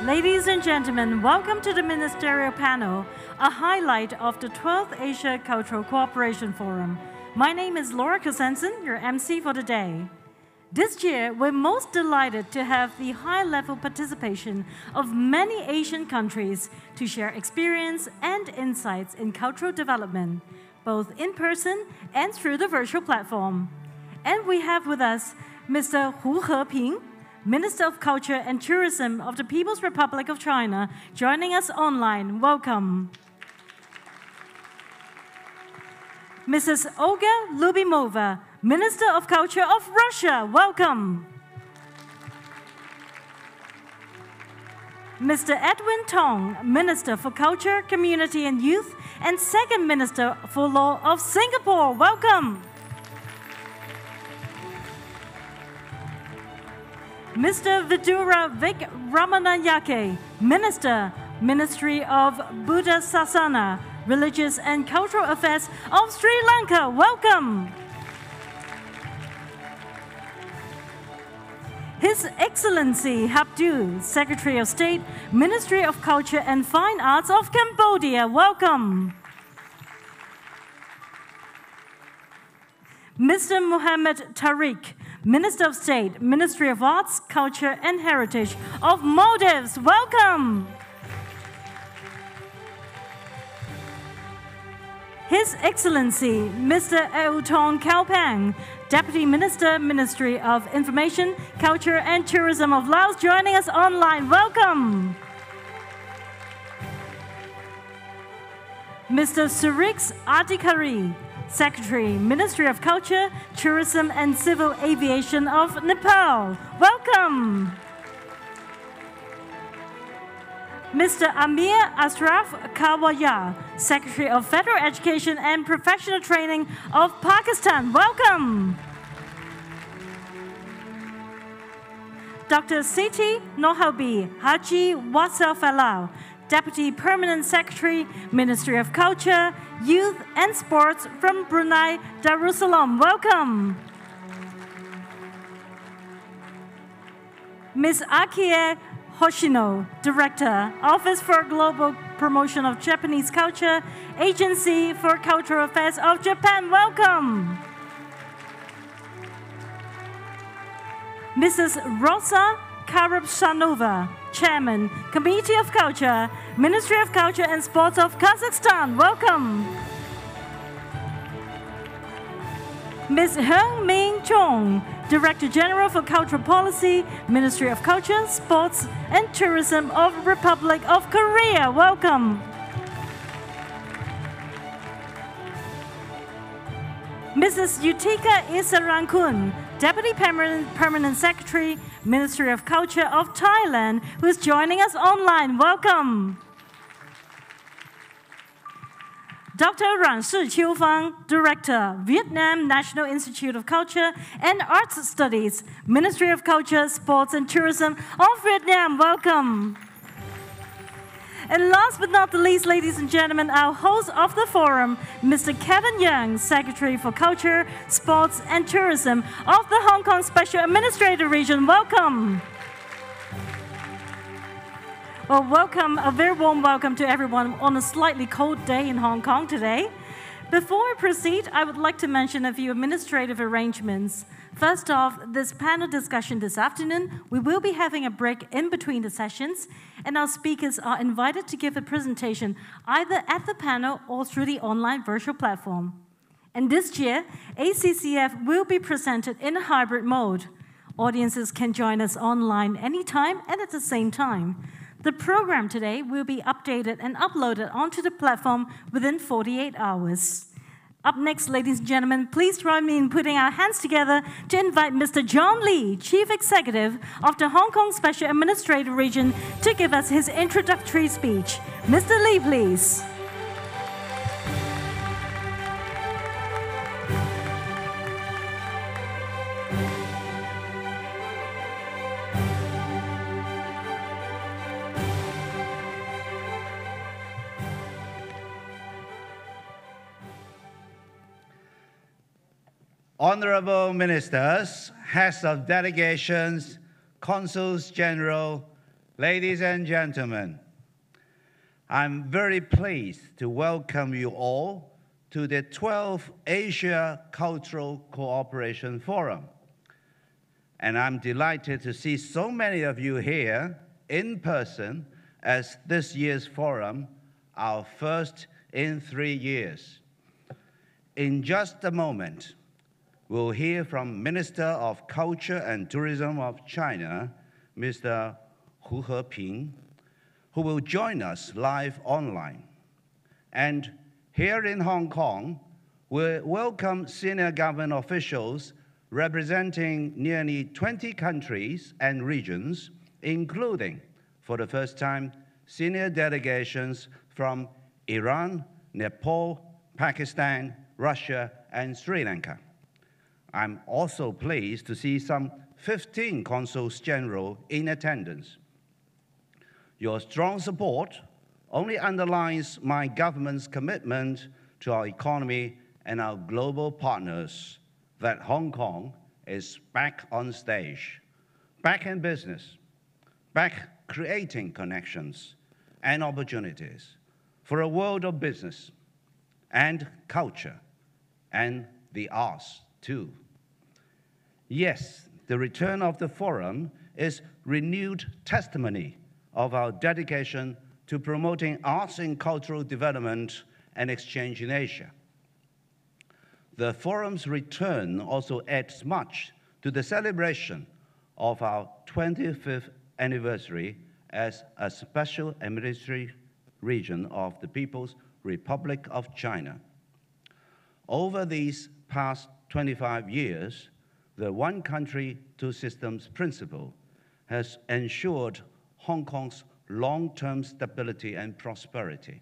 Ladies and gentlemen, welcome to the Ministerial Panel, a highlight of the 12th Asia Cultural Cooperation Forum. My name is Laura Kosensen, your MC for the day. This year, we're most delighted to have the high-level participation of many Asian countries to share experience and insights in cultural development, both in person and through the virtual platform. And we have with us Mr. Hu Heping, Minister of Culture and Tourism of the People's Republic of China, joining us online. Welcome. Mrs. Olga Lubimova, Minister of Culture of Russia. Welcome. Mr. Edwin Tong, Minister for Culture, Community and Youth, and Second Minister for Law of Singapore. Welcome. Mr. Vidura Vik Ramanayake, Minister, Ministry of Buddha Sasana, Religious and Cultural Affairs of Sri Lanka. Welcome. His Excellency Habdu, Secretary of State, Ministry of Culture and Fine Arts of Cambodia. Welcome. Mr. Mohammed Tariq, Minister of State, Ministry of Arts, Culture and Heritage of Maldives. Welcome. His Excellency Mr. Eutong Kaopang, Deputy Minister, Ministry of Information, Culture and Tourism of Laos, joining us online. Welcome. Mr. Surix Adhikari, Secretary, Ministry of Culture, Tourism and Civil Aviation of Nepal. Welcome. Mr. Amir Ashraf Kawaya, Secretary of Federal Education and Professional Training of Pakistan. Welcome. Dr. Siti Nohabi Haji Wasal Falau, Deputy Permanent Secretary, Ministry of Culture, Youth and Sports from Brunei Darussalam. Welcome. Ms. Akie Hoshino, Director, Office for Global Promotion of Japanese Culture, Agency for Cultural Affairs of Japan. Welcome. Mrs. Rosa Karabshanova, Chairman, Committee of Culture, Ministry of Culture and Sports of Kazakhstan. Welcome. Ms. Heng Ming Chong, Director General for Cultural Policy, Ministry of Culture, Sports and Tourism of Republic of Korea. Welcome. Mrs. Yutika Isarankun, Deputy Permanent Secretary, Ministry of Culture of Thailand, who is joining us online. Welcome. Dr. Ranshi Chiu-Fang, Director, Vietnam National Institute of Culture and Arts Studies, Ministry of Culture, Sports and Tourism of Vietnam. Welcome. And last but not the least, ladies and gentlemen, our host of the forum, Mr. Kevin Young, Secretary for Culture, Sports and Tourism of the Hong Kong Special Administrative Region. Welcome. Well, welcome, a very warm welcome to everyone on a slightly cold day in Hong Kong today. Before we proceed, I would like to mention a few administrative arrangements. First off, this panel discussion this afternoon, we will be having a break in between the sessions, and our speakers are invited to give a presentation either at the panel or through the online virtual platform. And this year, ACCF will be presented in a hybrid mode. Audiences can join us online anytime and at the same time. The program today will be updated and uploaded onto the platform within 48 hours. Up next, ladies and gentlemen, please join me in putting our hands together to invite Mr. John Lee, Chief Executive of the Hong Kong Special Administrative Region, to give us his introductory speech. Mr. Lee, please. Honorable Ministers, Heads of Delegations, Consuls General, Ladies and gentlemen, I'm very pleased to welcome you all to the 12th Asia Cultural Cooperation Forum. And I'm delighted to see so many of you here in person as this year's forum, our first in 3 years. In just a moment, we'll hear from Minister of Culture and Tourism of China, Mr. Hu Heping, who will join us live online. And here in Hong Kong, we welcome senior government officials representing nearly 20 countries and regions, including, for the first time, senior delegations from Iran, Nepal, Pakistan, Russia, and Sri Lanka. I'm also pleased to see some 15 consuls general in attendance. Your strong support only underlines my government's commitment to our economy and our global partners that Hong Kong is back on stage, back in business, back creating connections and opportunities for a world of business and culture and the arts too. Yes, the return of the forum is renewed testimony of our dedication to promoting arts and cultural development and exchange in Asia. The forum's return also adds much to the celebration of our 25th anniversary as a special administrative region of the People's Republic of China. Over these past 25 years, the one country, two systems principle has ensured Hong Kong's long-term stability and prosperity.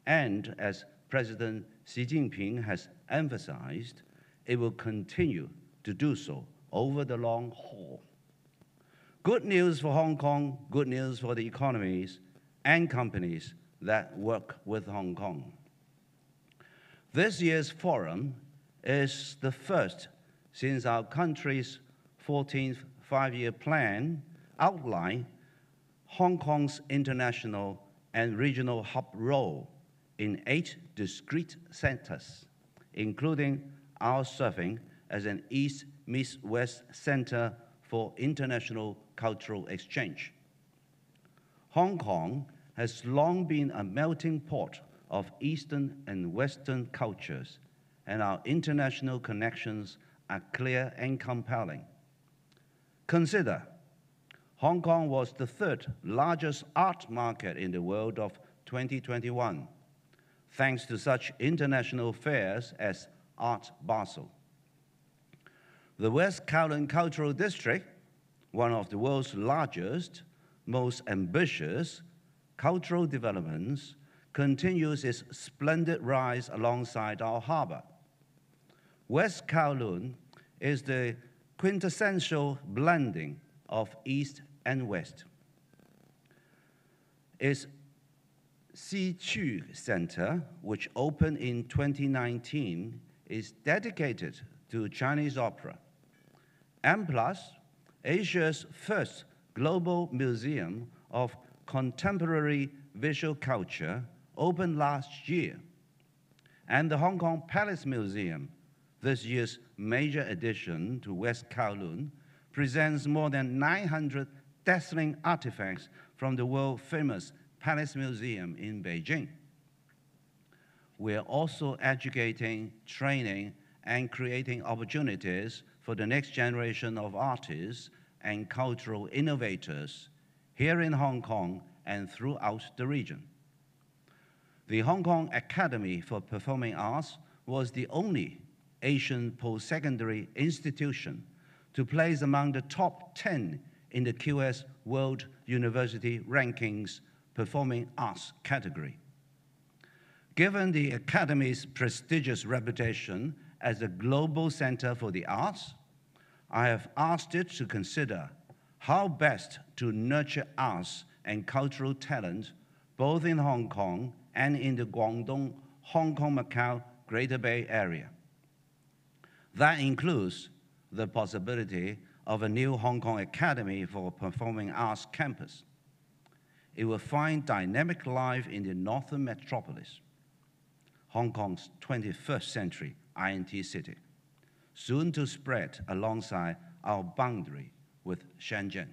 And as President Xi Jinping has emphasized, it will continue to do so over the long haul. Good news for Hong Kong, good news for the economies and companies that work with Hong Kong. This year's forum is the first since our country's 14th five-year plan outlined Hong Kong's international and regional hub role in 8 discrete centers, including our serving as an East-West center for international cultural exchange. Hong Kong has long been a melting pot of Eastern and Western cultures, and our international connections are clear and compelling. Consider, Hong Kong was the 3rd largest art market in the world of 2021, thanks to such international fairs as Art Basel. The West Kowloon Cultural District, one of the world's largest, most ambitious cultural developments, continues its splendid rise alongside our harbor. West Kowloon is the quintessential blending of East and West. Its Xi Chu Center, which opened in 2019, is dedicated to Chinese opera. And plus, Asia's first global museum of contemporary visual culture opened last year. And the Hong Kong Palace Museum, this year's major addition to West Kowloon, presents more than 900 dazzling artifacts from the world-famous Palace Museum in Beijing. We're also educating, training, and creating opportunities for the next generation of artists and cultural innovators here in Hong Kong and throughout the region. The Hong Kong Academy for Performing Arts was the only Asian post-secondary institution to place among the top 10 in the QS World University Rankings Performing Arts category. Given the Academy's prestigious reputation as a global center for the arts, I have asked it to consider how best to nurture arts and cultural talent both in Hong Kong and in the Guangdong, Hong Kong, Macau, Greater Bay Area. That includes the possibility of a new Hong Kong Academy for Performing Arts campus. it will find dynamic life in the northern metropolis, Hong Kong's 21st century INT city, soon to spread alongside our boundary with Shenzhen.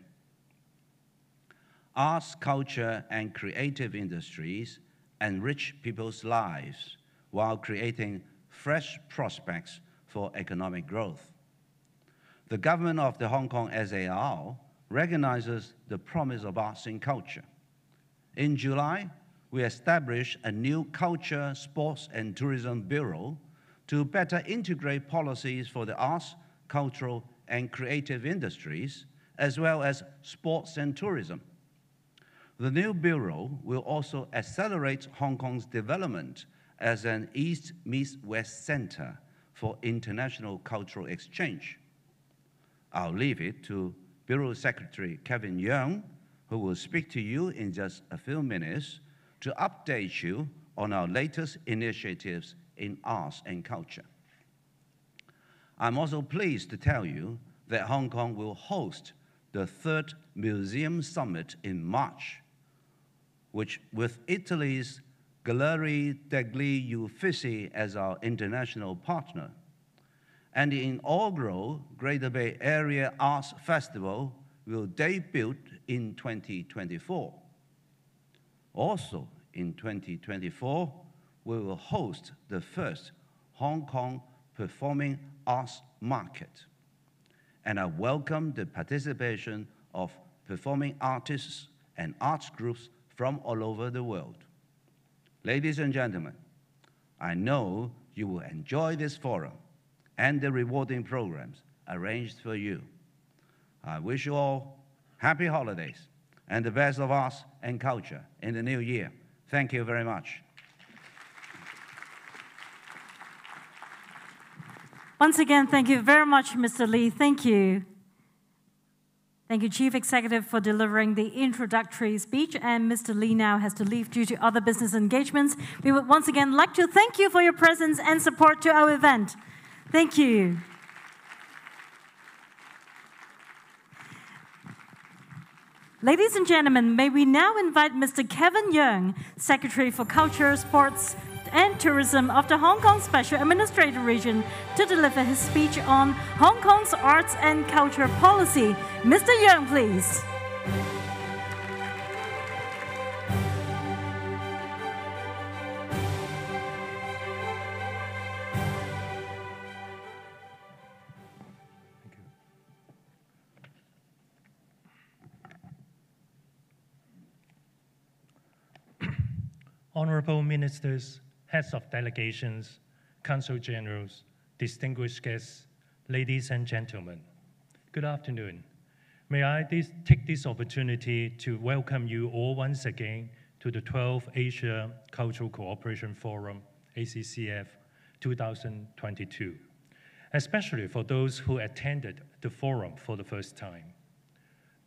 Arts, culture, and creative industries enrich people's lives while creating fresh prospects for economic growth. The government of the Hong Kong SAR recognizes the promise of arts and culture. In July, we established a new Culture, Sports, and Tourism Bureau to better integrate policies for the arts, cultural, and creative industries, as well as sports and tourism. The new bureau will also accelerate Hong Kong's development as an East meets West center for international cultural exchange. I'll leave it to Bureau Secretary Kevin Yeung, who will speak to you in just a few minutes to update you on our latest initiatives in arts and culture. I'm also pleased to tell you that Hong Kong will host the 3rd Museum Summit in March, which with Italy's Gallerie degli Uffizi as our international partner, and the inaugural Greater Bay Area Arts Festival will debut in 2024. Also in 2024, we will host the first Hong Kong Performing Arts Market, and I welcome the participation of performing artists and arts groups from all over the world. Ladies and gentlemen, I know you will enjoy this forum and the rewarding programs arranged for you. I wish you all happy holidays and the best of arts and culture in the new year. Thank you very much. Once again, thank you very much, Mr. Lee. Thank you. Thank you, Chief Executive, for delivering the introductory speech. And Mr. Lee now has to leave due to other business engagements. We would once again like to thank you for your presence and support to our event. Thank you. Ladies and gentlemen, may we now invite Mr. Kevin Yeung, Secretary for Culture, Sports, and Tourism of the Hong Kong Special Administrative Region, to deliver his speech on Hong Kong's arts and culture policy. Mr. Yeung, please. Honorable Ministers, Heads of Delegations, Consul Generals, distinguished guests, ladies and gentlemen, good afternoon. May I take this opportunity to welcome you all once again to the 12th Asia Cultural Cooperation Forum, ACCF 2022, especially for those who attended the forum for the first time.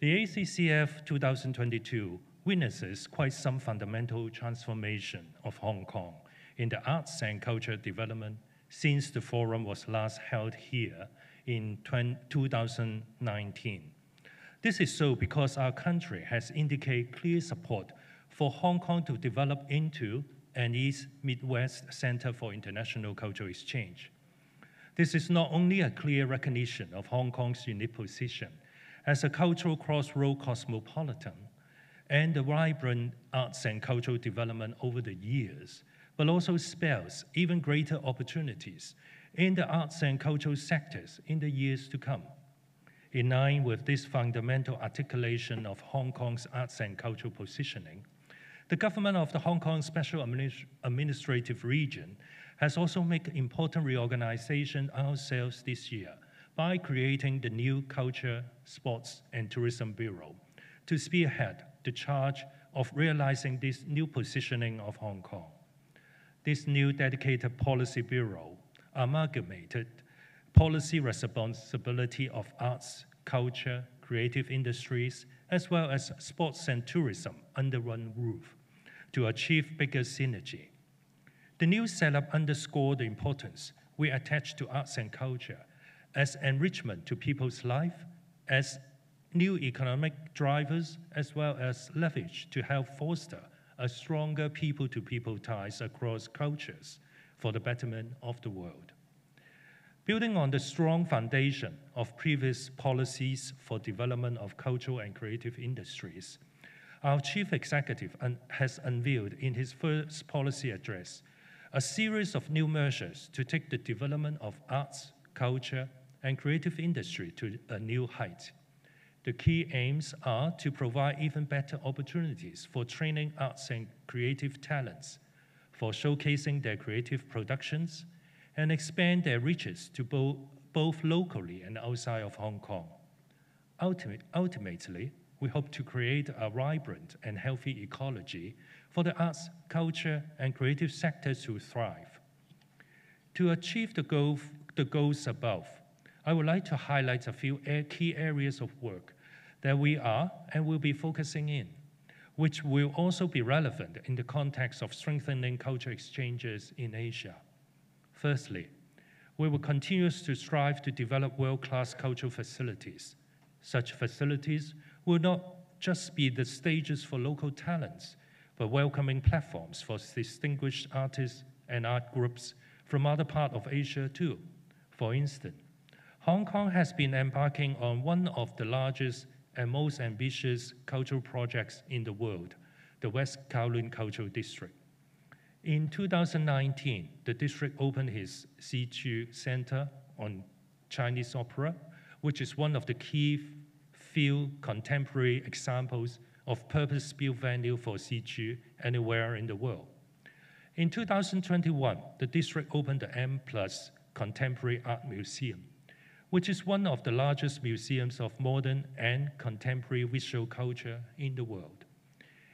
The ACCF 2022 witnesses quite some fundamental transformation of Hong Kong in the arts and culture development since the forum was last held here in 2019. This is so because our country has indicated clear support for Hong Kong to develop into an East Midwest Center for International Cultural Exchange. This is not only a clear recognition of Hong Kong's unique position as a cultural crossroad cosmopolitan and the vibrant arts and cultural development over the years, but also spells even greater opportunities in the arts and cultural sectors in the years to come. In line with this fundamental articulation of Hong Kong's arts and cultural positioning, the government of the Hong Kong Special Administrative Region has also made important reorganization ourselves this year by creating the new Culture, Sports, and Tourism Bureau to spearhead the charge of realizing this new positioning of Hong Kong. This new dedicated policy bureau amalgamated policy responsibility of arts, culture, creative industries, as well as sports and tourism under one roof to achieve bigger synergy. The new setup underscored the importance we attach to arts and culture as enrichment to people's life, as new economic drivers, as well as leverage to help foster a stronger people-to-people ties across cultures for the betterment of the world. Building on the strong foundation of previous policies for development of cultural and creative industries, our Chief Executive has unveiled in his first policy address a series of new measures to take the development of arts, culture, and creative industry to a new height. The key aims are to provide even better opportunities for training arts and creative talents, for showcasing their creative productions, and expand their reaches to both locally and outside of Hong Kong. Ultimately, we hope to create a vibrant and healthy ecology for the arts, culture, and creative sectors to thrive. To achieve the goals above, I would like to highlight a few key areas of work that we are and will be focusing in, which will also be relevant in the context of strengthening cultural exchanges in Asia. Firstly, we will continue to strive to develop world-class cultural facilities. Such facilities will not just be the stages for local talents, but welcoming platforms for distinguished artists and art groups from other parts of Asia too. For instance, Hong Kong has been embarking on one of the largest and most ambitious cultural projects in the world, the West Kowloon Cultural District. In 2019, the district opened his Xizhu Center on Chinese opera, which is one of the key few contemporary examples of purpose-built venue for Xizhu anywhere in the world. In 2021, the district opened the M+ Contemporary Art Museum, which is one of the largest museums of modern and contemporary visual culture in the world.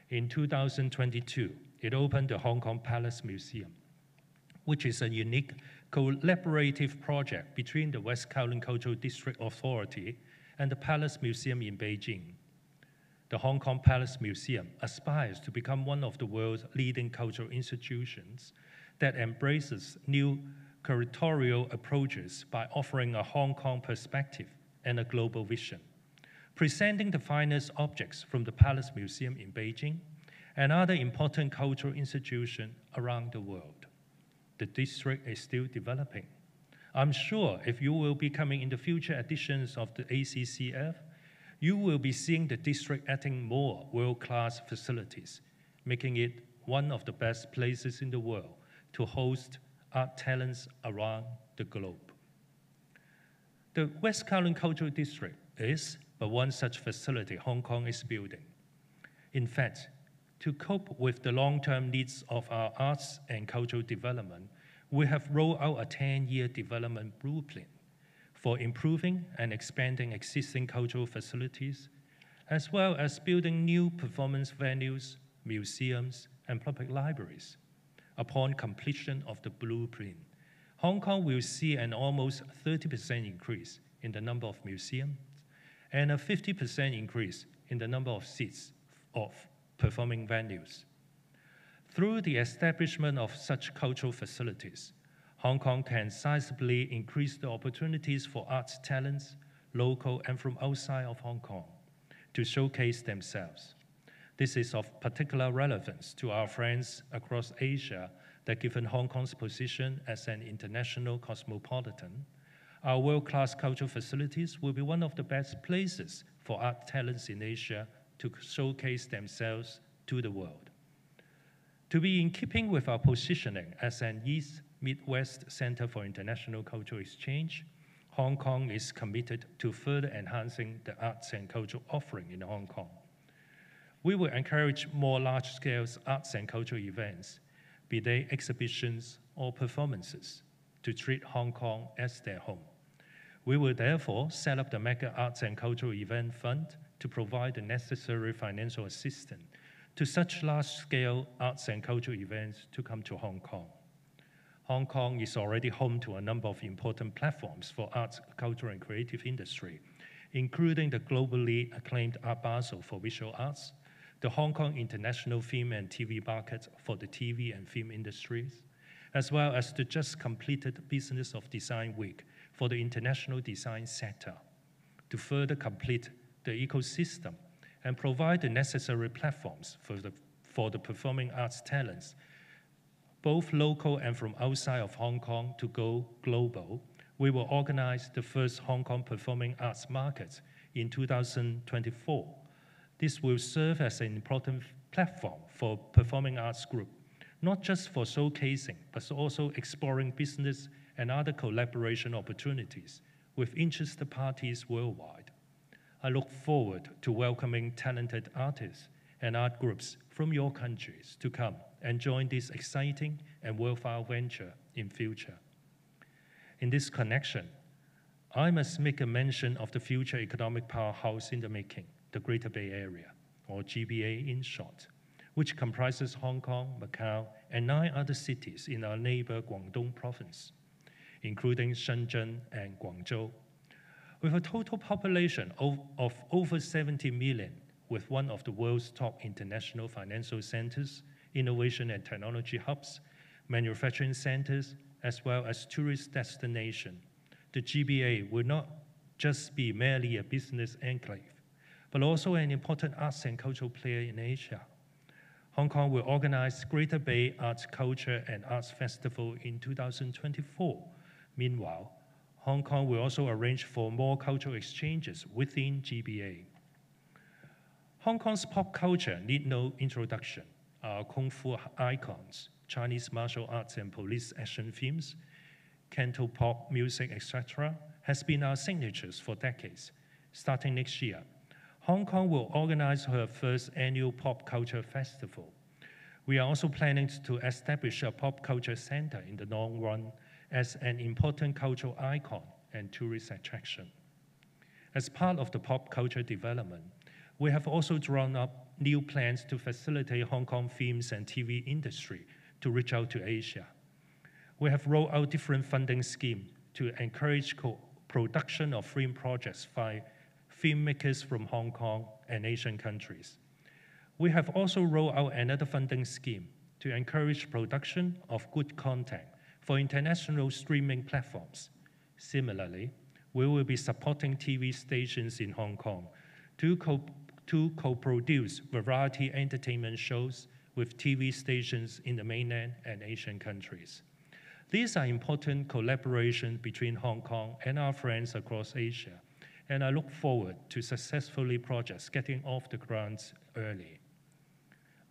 In 2022, it opened the Hong Kong Palace Museum, which is a unique collaborative project between the West Kowloon Cultural District Authority and the Palace Museum in Beijing. The Hong Kong Palace Museum aspires to become one of the world's leading cultural institutions that embraces new curatorial approaches by offering a Hong Kong perspective and a global vision, presenting the finest objects from the Palace Museum in Beijing and other important cultural institutions around the world. The district is still developing. I'm sure if you will be coming in the future editions of the ACCF, you will be seeing the district adding more world-class facilities, making it one of the best places in the world to host art talents around the globe. The West Kowloon Cultural District is but one such facility Hong Kong is building. In fact, to cope with the long-term needs of our arts and cultural development, we have rolled out a 10-year development blueprint for improving and expanding existing cultural facilities, as well as building new performance venues, museums, and public libraries. Upon completion of the blueprint, Hong Kong will see an almost 30% increase in the number of museums and a 50% increase in the number of seats of performing venues. Through the establishment of such cultural facilities, Hong Kong can sizably increase the opportunities for arts talents, local and from outside of Hong Kong, to showcase themselves. This is of particular relevance to our friends across Asia that given Hong Kong's position as an international cosmopolitan, our world-class cultural facilities will be one of the best places for art talents in Asia to showcase themselves to the world. To be in keeping with our positioning as an East Midwest Center for International Cultural Exchange, Hong Kong is committed to further enhancing the arts and cultural offering in Hong Kong. We will encourage more large-scale arts and cultural events, be they exhibitions or performances, to treat Hong Kong as their home. We will therefore set up the Mega Arts and Cultural Event Fund to provide the necessary financial assistance to such large-scale arts and cultural events to come to Hong Kong. Hong Kong is already home to a number of important platforms for arts, culture, and creative industry, including the globally acclaimed Art Basel for visual arts, the Hong Kong International Film and TV Market for the TV and film industries, as well as the just completed Business of Design Week for the international design sector. To further complete the ecosystem, and provide the necessary platforms for the performing arts talents, both local and from outside of Hong Kong, to go global, we will organize the first Hong Kong performing arts market in 2024. This will serve as an important platform for performing arts group, not just for showcasing, but also exploring business and other collaboration opportunities with interested parties worldwide. I look forward to welcoming talented artists and art groups from your countries to come and join this exciting and worthwhile venture in future. In this connection, I must make a mention of the future economic powerhouse in the making, the Greater Bay Area, or GBA in short, which comprises Hong Kong, Macau, and 9 other cities in our neighbor Guangdong province, including Shenzhen and Guangzhou. With a total population of over 70 million, with one of the world's top international financial centers, innovation and technology hubs, manufacturing centers, as well as tourist destination, the GBA will not just be merely a business enclave, but also an important arts and cultural player in Asia. Hong Kong will organize Greater Bay Arts, Culture and Arts Festival in 2024. Meanwhile, Hong Kong will also arrange for more cultural exchanges within GBA. Hong Kong's pop culture need no introduction. Our Kung Fu icons, Chinese martial arts and police action films, Canto pop music, etc., has been our signatures for decades. Starting next year, Hong Kong will organize her first annual pop culture festival. We are also planning to establish a pop culture center in the long run as an important cultural icon and tourist attraction. As part of the pop culture development, we have also drawn up new plans to facilitate Hong Kong films and TV industry to reach out to Asia. We have rolled out different funding schemes to encourage co-production of film projects by filmmakers from Hong Kong and Asian countries. We have also rolled out another funding scheme to encourage production of good content for international streaming platforms. Similarly, we will be supporting TV stations in Hong Kong to co-produce variety entertainment shows with TV stations in the mainland and Asian countries. These are important collaborations between Hong Kong and our friends across Asia, and I look forward to successfully projects getting off the ground early.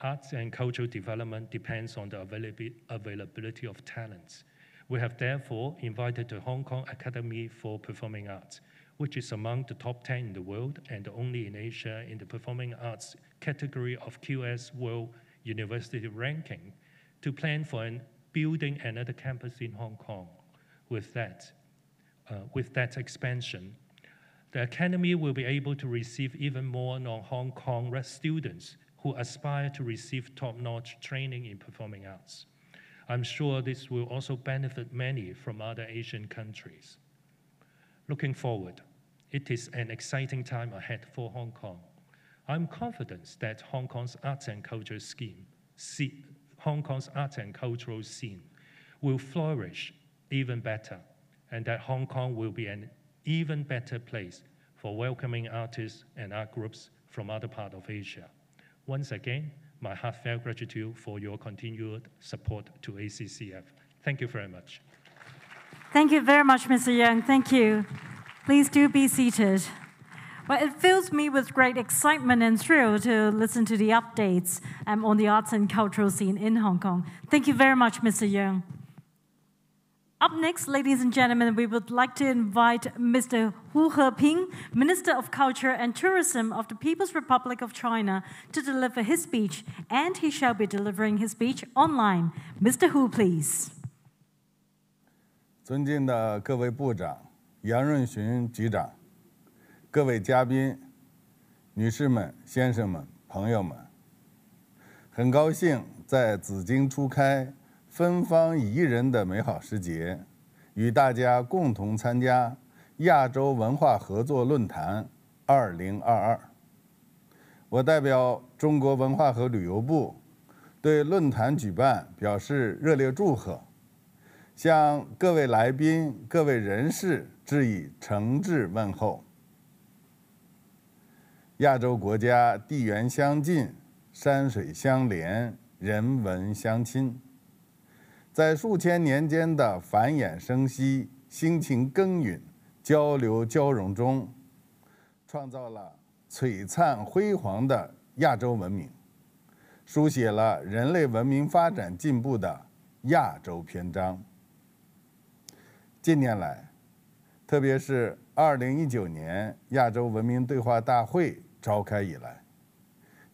Arts and cultural development depends on the availability of talents. We have therefore invited the Hong Kong Academy for Performing Arts, which is among the top 10 in the world and only in Asia in the performing arts category of QS World University ranking, to plan for building another campus in Hong Kong. With that expansion, the Academy will be able to receive even more non-Hong Kong students who aspire to receive top-notch training in performing arts. I'm sure this will also benefit many from other Asian countries. Looking forward, it is an exciting time ahead for Hong Kong. I'm confident that Hong Kong's arts and cultural scene will flourish even better, and that Hong Kong will be an even better place for welcoming artists and art groups from other parts of Asia. Once again, my heartfelt gratitude for your continued support to ACCF. Thank you very much. Thank you very much, Mr. Yeung. Thank you. Please do be seated. Well, it fills me with great excitement and thrill to listen to the updates on the arts and cultural scene in Hong Kong. Thank you very much, Mr. Yeung. Up next, ladies and gentlemen, we would like to invite Mr. Hu Heping, Minister of Culture and Tourism of the People's Republic of China, to deliver his speech, and he shall be delivering his speech online. Mr. Hu, please. 尊敬的各位部长、杨润雄局长、各位嘉宾、女士们、先生们、朋友们，很高兴在紫荆初开、芬芳宜人的美好时节，与大家共同参加亚洲文化合作论坛2022。我代表中国文化和旅游部对论坛举办表示热烈祝贺，向各位来宾、各位人士致以诚挚问候。亚洲国家地缘相近，山水相连，人文相亲，在数千年间的繁衍生息、辛勤耕耘、交流交融中，创造了璀璨辉煌的亚洲文明，书写了人类文明发展进步的亚洲篇章。近年来，特别是2019年亚洲文明对话大会召开以来，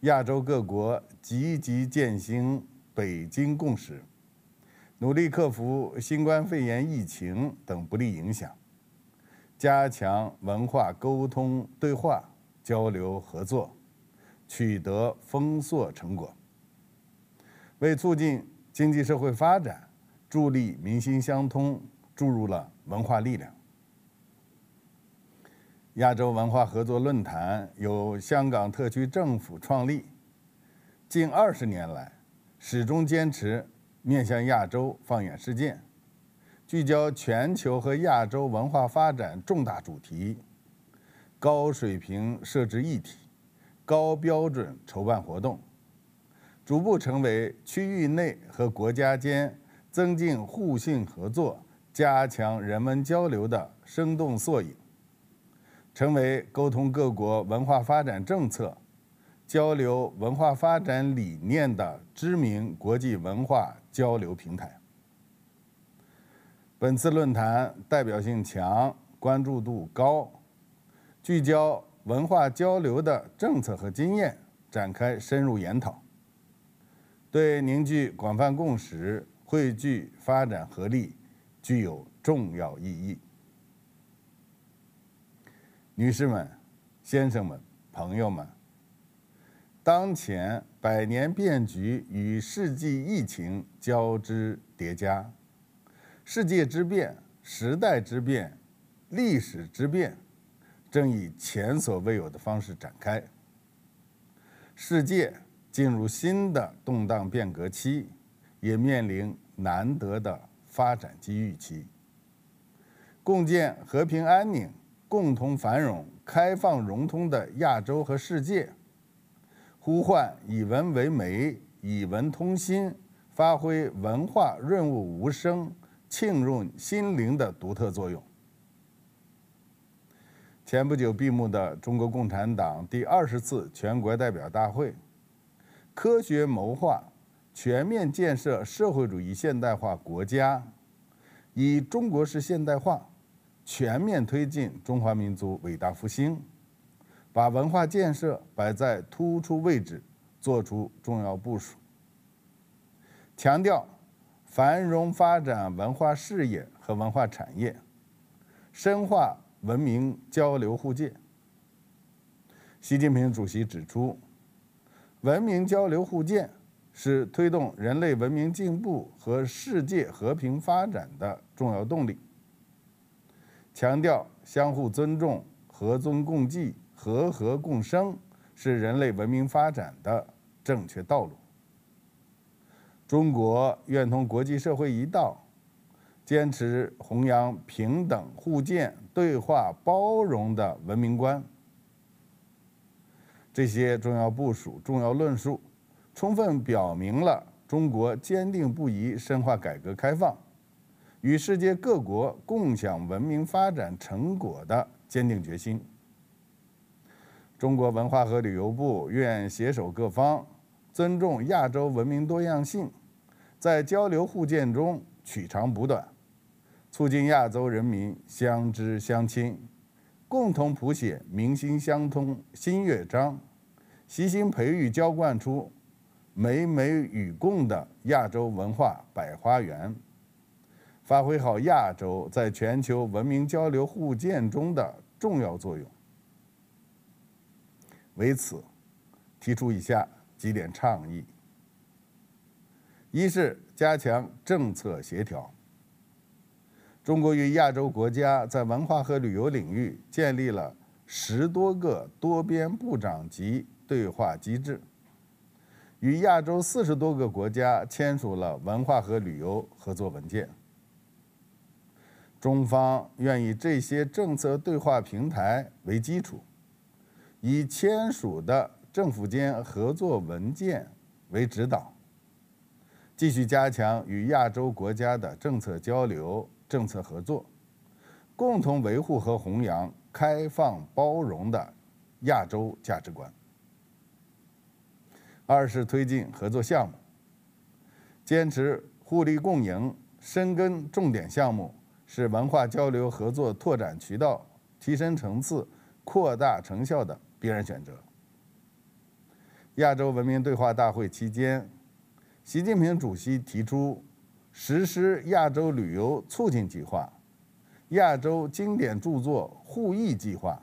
亚洲各国积极践行北京共识，努力克服新冠肺炎疫情等不利影响，加强文化沟通对话、交流合作，取得丰硕成果，为促进经济社会发展、助力民心相通注入了文化力量。亚洲文化合作论坛由香港特区政府创立，近20年来，始终坚持面向亚洲、放眼世界，聚焦全球和亚洲文化发展重大主题，高水平设置议题，高标准筹办活动，逐步成为区域内和国家间增进互信合作、加强人文交流的生动缩影，成为沟通各国文化发展政策、交流文化发展理念的知名国际文化交流平台。本次论坛代表性强，关注度高，聚焦文化交流的政策和经验，展开深入研讨，对凝聚广泛共识、汇聚发展合力具有重要意义。女士们、先生们、朋友们，当前百年变局与世纪疫情交织叠加，世界之变、时代之变、历史之变正以前所未有的方式展开。世界进入新的动荡变革期，也面临难得的发展机遇期。共建和平安宁、共同繁荣、开放融通的亚洲和世界，呼唤以文为媒、以文通心，发挥文化润物无声、沁入心灵的独特作用。前不久闭幕的中国共产党第20次全国代表大会，科学谋划全面建设社会主义现代化国家，以中国式现代化全面推进中华民族伟大复兴，把文化建设摆在突出位置，做出重要部署，强调繁荣发展文化事业和文化产业，深化文明交流互鉴。习近平主席指出，文明交流互鉴是推动人类文明进步和世界和平发展的重要动力，强调相互尊重、和衷共济、和合共生是人类文明发展的正确道路。中国愿同国际社会一道，坚持弘扬平等、互鉴、对话、包容的文明观。这些重要部署、重要论述，充分表明了中国坚定不移深化改革开放，与世界各国共享文明发展成果的坚定决心。中国文化和旅游部愿携手各方，尊重亚洲文明多样性，在交流互鉴中取长补短，促进亚洲人民相知相亲，共同谱写民心相通新乐章，悉心培育浇灌出美美与共的亚洲文化百花园，发挥好亚洲在全球文明交流互鉴中的重要作用。为此，提出以下几点倡议：一是加强政策协调。中国与亚洲国家在文化和旅游领域建立了10多个多边部长级对话机制，与亚洲40多个国家签署了文化和旅游合作文件。中方愿以这些政策对话平台为基础，以签署的政府间合作文件为指导，继续加强与亚洲国家的政策交流、政策合作，共同维护和弘扬开放包容的亚洲价值观。二是推进合作项目，坚持互利共赢，深耕重点项目，是文化交流合作拓展渠道、提升层次、扩大成效的必然选择。亚洲文明对话大会期间，习近平主席提出实施亚洲旅游促进计划、亚洲经典著作互译计划、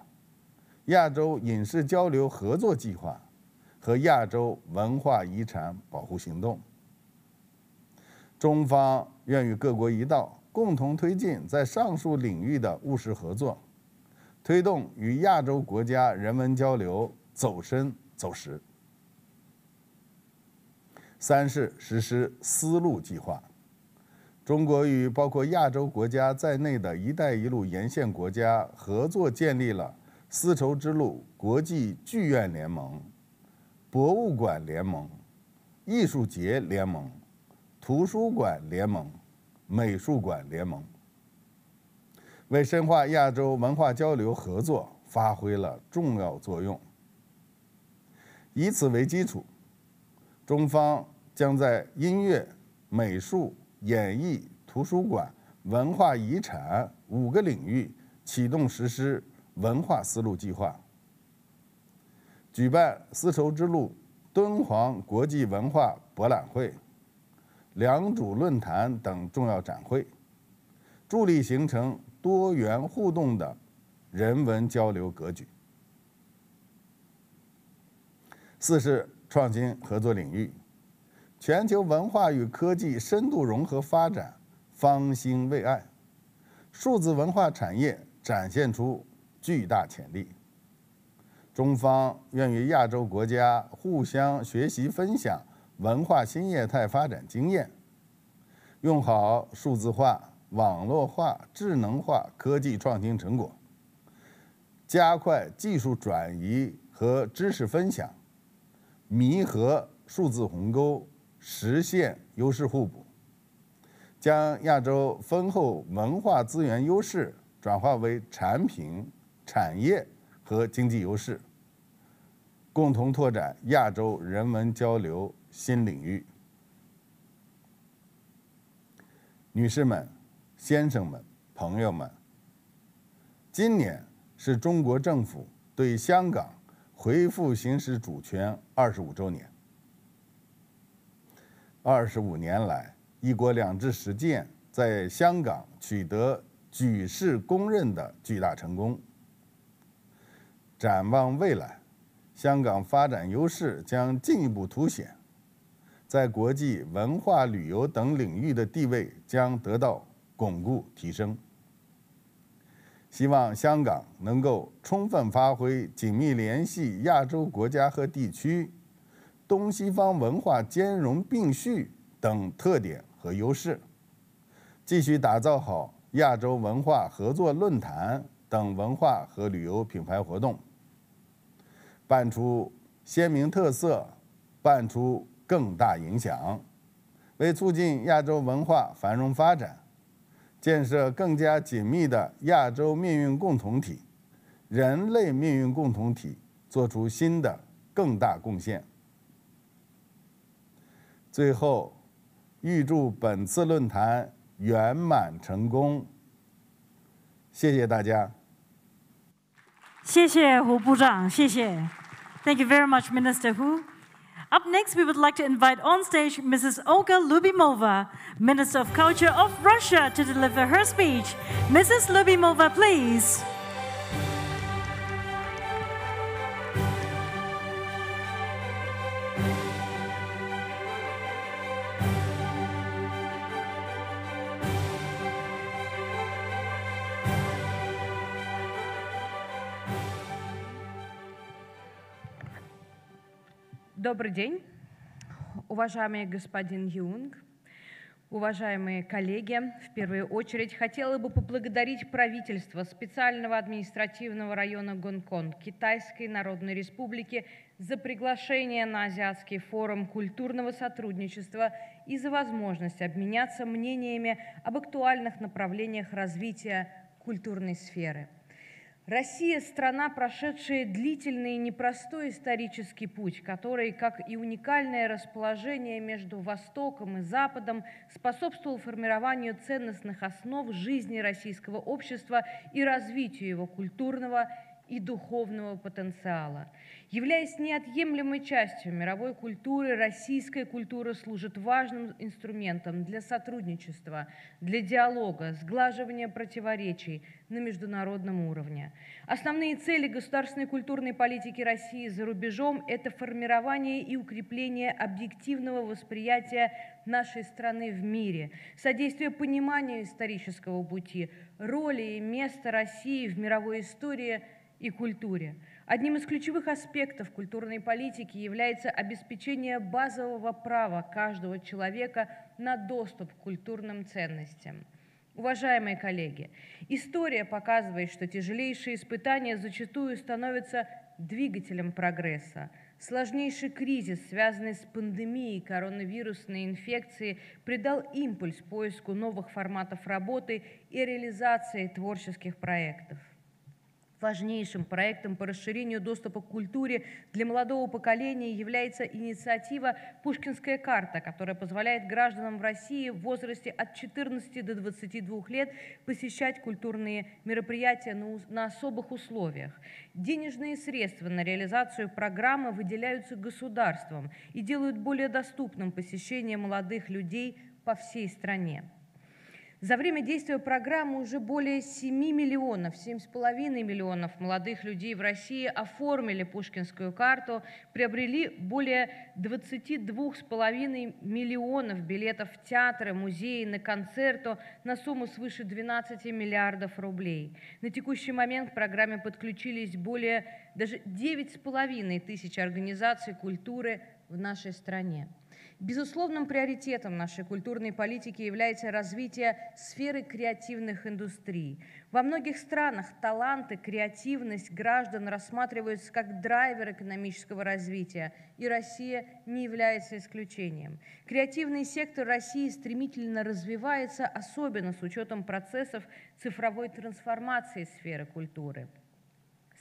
亚洲影视交流合作计划和亚洲文化遗产保护行动。中方愿与各国一道，共同推进在上述领域的务实合作，推动与亚洲国家人文交流走深走实。三是实施丝路计划。中国与包括亚洲国家在内的一带一路沿线国家合作建立了丝绸之路国际剧院联盟、博物馆联盟、艺术节联盟、图书馆联盟、美术馆联盟，为深化亚洲文化交流合作发挥了重要作用。以此为基础，中方将在音乐、美术、演艺、图书馆、文化遗产5个领域启动实施文化丝路计划，举办丝绸之路敦煌国际文化博览会、良渚论坛等重要展会，助力形成多元互动的人文交流格局。四是创新合作领域，全球文化与科技深度融合发展方兴未艾，数字文化产业展现出巨大潜力。中方愿与亚洲国家互相学习分享文化新业态发展经验，用好数字化、网络化、智能化科技创新成果，加快技术转移和知识分享，弥合数字鸿沟，实现优势互补，将亚洲丰厚文化资源优势转化为产品、产业和经济优势，共同拓展亚洲人文交流新领域。女士们、先生们、朋友们，今年是中国政府对香港恢复行使主权25周年。25年来，一国两制实践在香港取得举世公认的巨大成功。展望未来，香港发展优势将进一步凸显，在国际文化旅游等领域的地位将得到巩固提升。希望香港能够充分发挥紧密联系亚洲国家和地区、东西方文化兼容并蓄等特点和优势，继续打造好亚洲文化合作论坛等文化和旅游品牌活动，办出鲜明特色，办出更大影响，为促进亚洲文化繁荣发展，建设更加紧密的亚洲命运共同体、人类命运共同体做出新的更大贡献。最后，预祝本次论坛圆满成功。谢谢大家。谢谢胡部长，谢谢。Thank you very much, Minister Hu. Up next, we would like to invite on stage Mrs. Olga Lyubimova, Minister of Culture of Russia, to deliver her speech. Mrs. Lyubimova, please. Добрый день, уважаемый господин Юнг, Уважаемые коллеги, в первую очередь хотела бы поблагодарить правительство специального административного района Гонконг Китайской Народной Республики за приглашение на Азиатский форум культурного сотрудничества и за возможность обменяться мнениями об актуальных направлениях развития культурной сферы. Россия – страна, прошедшая длительный и непростой исторический путь, который, как и уникальное расположение между Востоком и Западом, способствовал формированию ценностных основ жизни российского общества и развитию его культурного и духовного потенциала. Являясь неотъемлемой частью мировой культуры, российская культура служит важным инструментом для сотрудничества, для диалога, сглаживания противоречий на международном уровне. Основные цели государственной культурной политики России за рубежом – это формирование и укрепление объективного восприятия нашей страны в мире, содействие пониманию исторического пути, роли и места России в мировой истории и культуре. Одним из ключевых аспектов культурной политики является обеспечение базового права каждого человека на доступ к культурным ценностям. Уважаемые коллеги, история показывает, что тяжелейшие испытания зачастую становятся двигателем прогресса. Сложнейший кризис, связанный с пандемией коронавирусной инфекции, придал импульс поиску новых форматов работы и реализации творческих проектов. Важнейшим проектом по расширению доступа к культуре для молодого поколения является инициатива «Пушкинская карта», которая позволяет гражданам в России в возрасте от 14 до 22 лет посещать культурные мероприятия на особых условиях. Денежные средства на реализацию программы выделяются государством и делают более доступным посещение молодых людей по всей стране. За время действия программы уже более 7,5 миллионов молодых людей в России оформили Пушкинскую карту, приобрели более 22,5 миллионов билетов в театры, музеи, на концерты на сумму свыше 12 миллиардов рублей. На текущий момент к программе подключились более даже 9,5 тысяч организаций культуры в нашей стране. Безусловным приоритетом нашей культурной политики является развитие сферы креативных индустрий. Во многих странах таланты, креативность граждан рассматриваются как драйвер экономического развития, и Россия не является исключением. Креативный сектор России стремительно развивается, особенно с учетом процессов цифровой трансформации сферы культуры.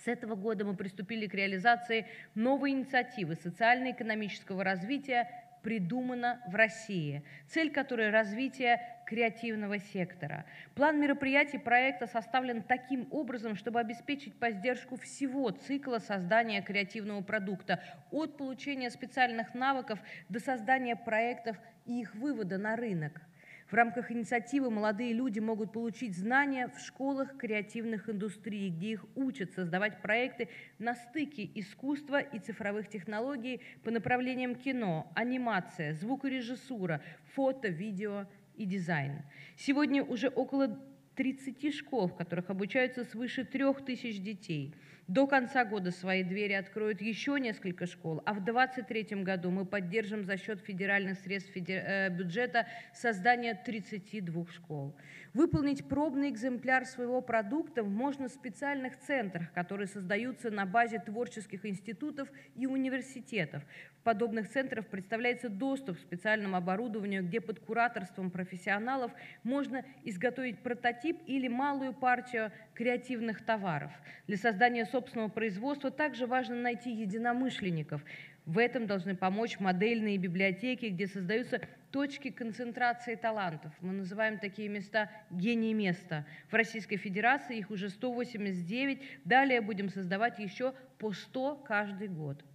С этого года мы приступили к реализации новой инициативы социально-экономического развития «Придумано в России», цель которой – развитие креативного сектора. План мероприятий проекта составлен таким образом, чтобы обеспечить поддержку всего цикла создания креативного продукта, от получения специальных навыков до создания проектов и их вывода на рынок. В рамках инициативы молодые люди могут получить знания в школах креативных индустрий, где их учат создавать проекты на стыке искусства и цифровых технологий по направлениям кино, анимация, звукорежиссура, фото, видео и дизайн. Сегодня уже около 30 школ, в которых обучаются свыше 3000 детей. До конца года свои двери откроют еще несколько школ, а в 2023 году мы поддержим за счет федеральных средств бюджета создание 32 школ. Выполнить пробный экземпляр своего продукта можно в специальных центрах, которые создаются на базе творческих институтов и университетов. В подобных центрах представляется доступ к специальному оборудованию, где под кураторством профессионалов можно изготовить прототип или малую партию креативных товаров. Для создания собственного производства также важно найти единомышленников. В этом должны помочь модельные библиотеки, где создаются точки концентрации талантов. Мы называем такие места «гений места». В Российской Федерации их уже 189, далее будем создавать еще по 100 каждый год.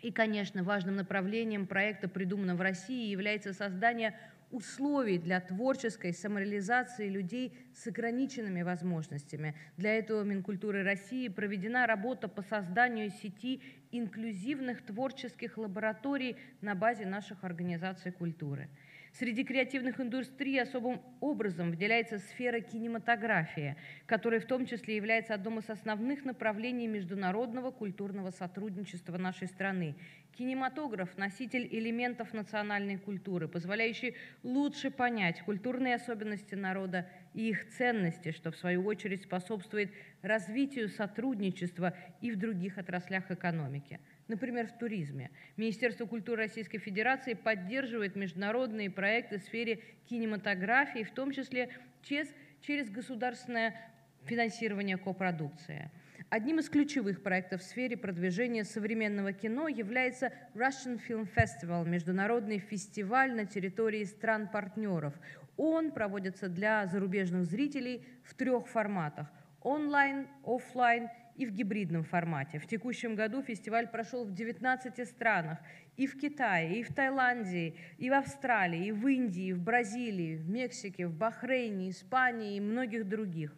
И, конечно, важным направлением проекта «Придумано в России» является создание условий для творческой самореализации людей с ограниченными возможностями. Для этого Минкультуры России проведена работа по созданию сети инклюзивных творческих лабораторий на базе наших организаций культуры. Среди креативных индустрий особым образом выделяется сфера кинематографии, которая в том числе является одним из основных направлений международного культурного сотрудничества нашей страны. Кинематограф – носитель элементов национальной культуры, позволяющий лучше понять культурные особенности народа и их ценности, что в свою очередь способствует развитию сотрудничества и в других отраслях экономики. Например, в туризме. Министерство культуры Российской Федерации поддерживает международные проекты в сфере кинематографии, в том числе через государственное финансирование копродукции. Одним из ключевых проектов в сфере продвижения современного кино является Russian Film Festival, международный фестиваль на территории стран-партнеров. Он проводится для зарубежных зрителей в 3 форматах – онлайн, офлайн и в гибридном формате. В текущем году фестиваль прошел в 19 странах – и в Китае, и в Таиланде, и в Австралии, и в Индии, и в Бразилии, в Мексике, в Бахрейне, Испании и многих других.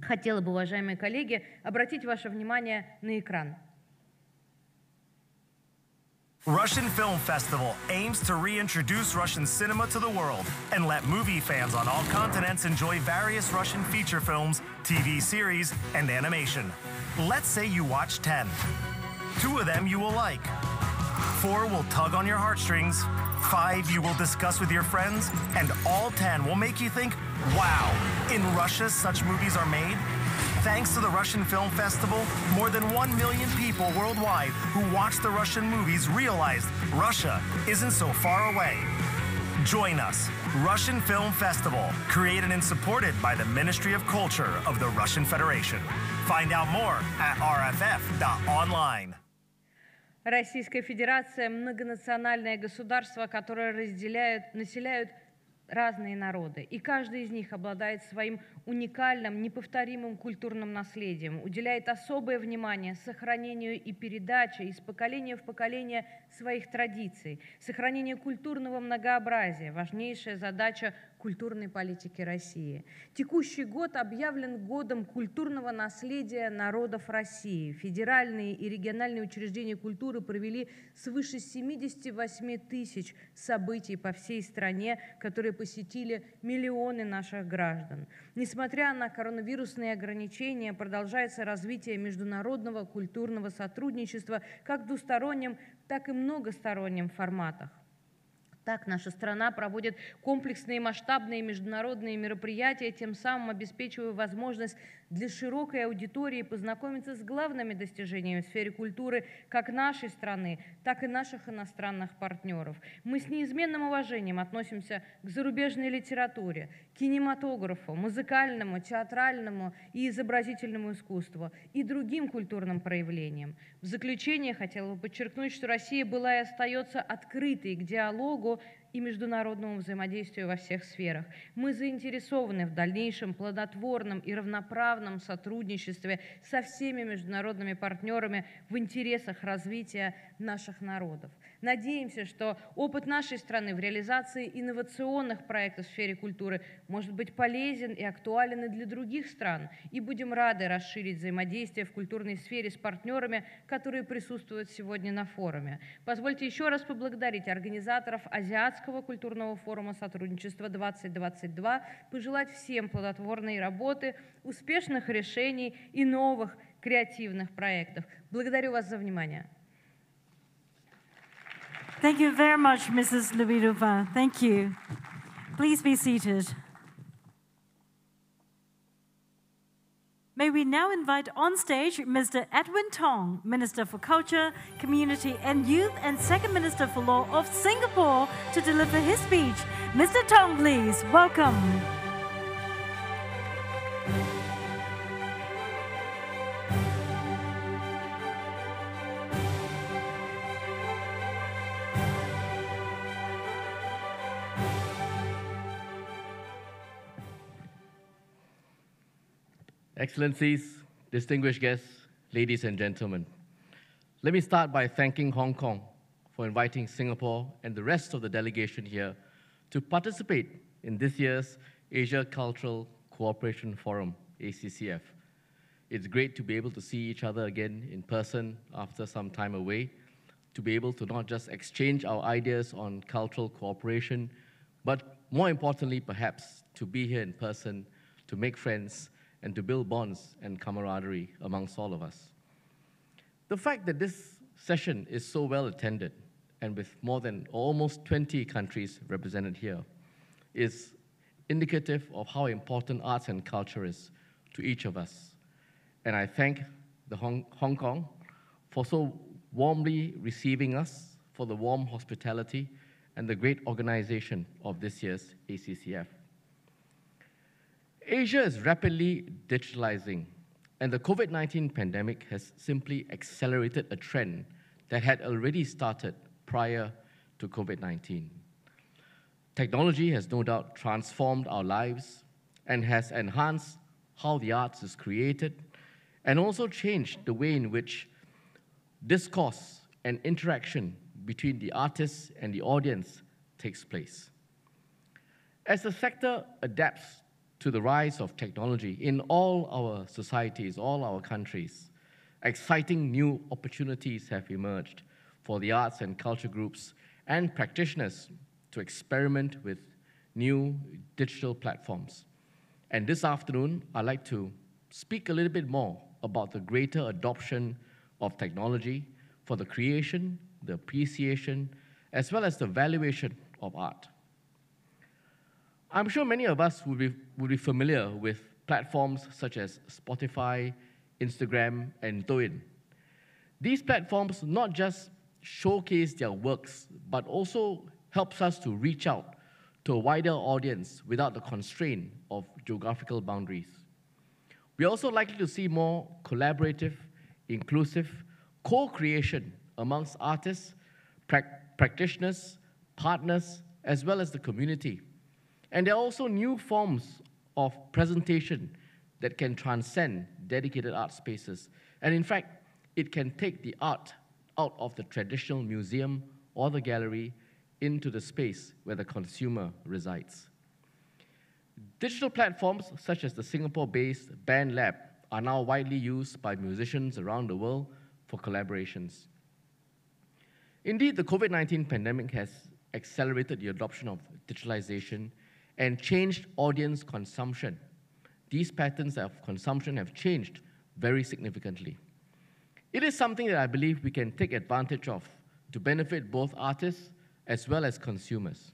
Хотела бы, уважаемые коллеги, обратить ваше внимание на экран. Russian Film Festival aims to reintroduce Russian cinema to the world and let movie fans on all continents enjoy various Russian feature films, TV series, and animation. Let's say you watch 10. 2 of them you will like. 4 will tug on your heartstrings. 5 you will discuss with your friends. And all 10 will make you think, wow, in Russia such movies are made? Thanks to the Russian Film Festival, more than 1 million people worldwide who watch the Russian movies realized Russia isn't so far away. Join us, Russian Film Festival, created and supported by the Ministry of Culture of the Russian Federation. Find out more at rff.online. Российская Федерация – многонациональное государство, которое населяют разные народы, и каждый из них обладает своим уникальным, неповторимым культурным наследием, уделяет особое внимание сохранению и передаче из поколения в поколение своих традиций, сохранению культурного многообразия – важнейшая задача культурной политики России. Текущий год объявлен годом культурного наследия народов России. Федеральные и региональные учреждения культуры провели свыше 78 тысяч событий по всей стране, которые посетили миллионы наших граждан. Несмотря на коронавирусные ограничения, продолжается развитие международного культурного сотрудничества как в двустороннем, так и многостороннем форматах. Так наша страна проводит комплексные масштабные международные мероприятия, тем самым обеспечивая возможность для широкой аудитории познакомиться с главными достижениями в сфере культуры как нашей страны, так и наших иностранных партнеров. Мы с неизменным уважением относимся к зарубежной литературе, кинематографу, музыкальному, театральному и изобразительному искусству и другим культурным проявлениям. В заключение хотела бы подчеркнуть, что Россия была и остается открытой к диалогу и международному взаимодействию во всех сферах. Мы заинтересованы в дальнейшем плодотворном и равноправном сотрудничестве со всеми международными партнерами в интересах развития наших народов. Надеемся, что опыт нашей страны в реализации инновационных проектов в сфере культуры может быть полезен и актуален и для других стран. И будем рады расширить взаимодействие в культурной сфере с партнерами, которые присутствуют сегодня на форуме. Позвольте еще раз поблагодарить организаторов Азиатского культурного форума сотрудничества 2022, пожелать всем плодотворной работы, успешных решений и новых креативных проектов. Благодарю вас за внимание. Thank you very much, Mrs. Lubirova. Thank you. Please be seated. May we now invite on stage Mr. Edwin Tong, Minister for Culture, Community and Youth and Second Minister for Law of Singapore, to deliver his speech. Mr. Tong, please, welcome. Excellencies, distinguished guests, ladies and gentlemen, let me start by thanking Hong Kong for inviting Singapore and the rest of the delegation here to participate in this year's Asia Cultural Cooperation Forum, ACCF. It's great to be able to see each other again in person after some time away, to be able to not just exchange our ideas on cultural cooperation, but more importantly, perhaps, to be here in person, to make friends, and to build bonds and camaraderie amongst all of us. The fact that this session is so well attended, and with more than almost 20 countries represented here, is indicative of how important arts and culture is to each of us. And I thank the Hong Kong for so warmly receiving us, for the warm hospitality, and the great organization of this year's ACCF. Asia is rapidly digitalizing, and the COVID-19 pandemic has simply accelerated a trend that had already started prior to COVID-19. Technology has no doubt transformed our lives and has enhanced how the arts is created, and also changed the way in which discourse and interaction between the artists and the audience takes place. As the sector adapts to the rise of technology in all our societies, all our countries, exciting new opportunities have emerged for the arts and culture groups and practitioners to experiment with new digital platforms. And this afternoon, I'd like to speak a little bit more about the greater adoption of technology for the creation, the appreciation, as well as the valuation of art. I'm sure many of us would be familiar with platforms such as Spotify, Instagram, and Douyin. These platforms not just showcase their works, but also helps us to reach out to a wider audience without the constraint of geographical boundaries. We're also likely to see more collaborative, inclusive, co-creation amongst artists, practitioners, partners, as well as the community. And there are also new forms of presentation that can transcend dedicated art spaces. And in fact, it can take the art out of the traditional museum or the gallery into the space where the consumer resides. Digital platforms such as the Singapore-based BandLab are now widely used by musicians around the world for collaborations. Indeed, the COVID-19 pandemic has accelerated the adoption of digitalization and changed audience consumption. These patterns of consumption have changed very significantly. It is something that I believe we can take advantage of to benefit both artists as well as consumers.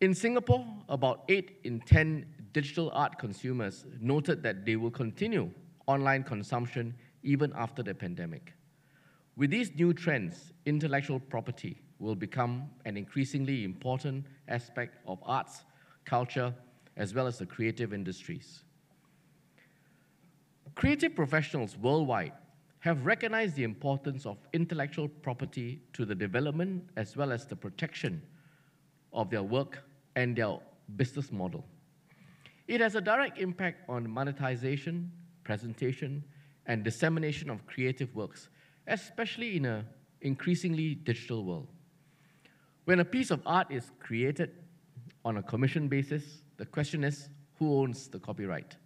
In Singapore, about 8 in 10 digital art consumers noted that they will continue online consumption even after the pandemic. With these new trends, intellectual property will become an increasingly important aspect of arts, culture, as well as the creative industries. Creative professionals worldwide have recognized the importance of intellectual property to the development as well as the protection of their work and their business model. It has a direct impact on monetization, presentation, and dissemination of creative works, especially in an increasingly digital world. When a piece of art is created on a commission basis, the question is, who owns the copyright?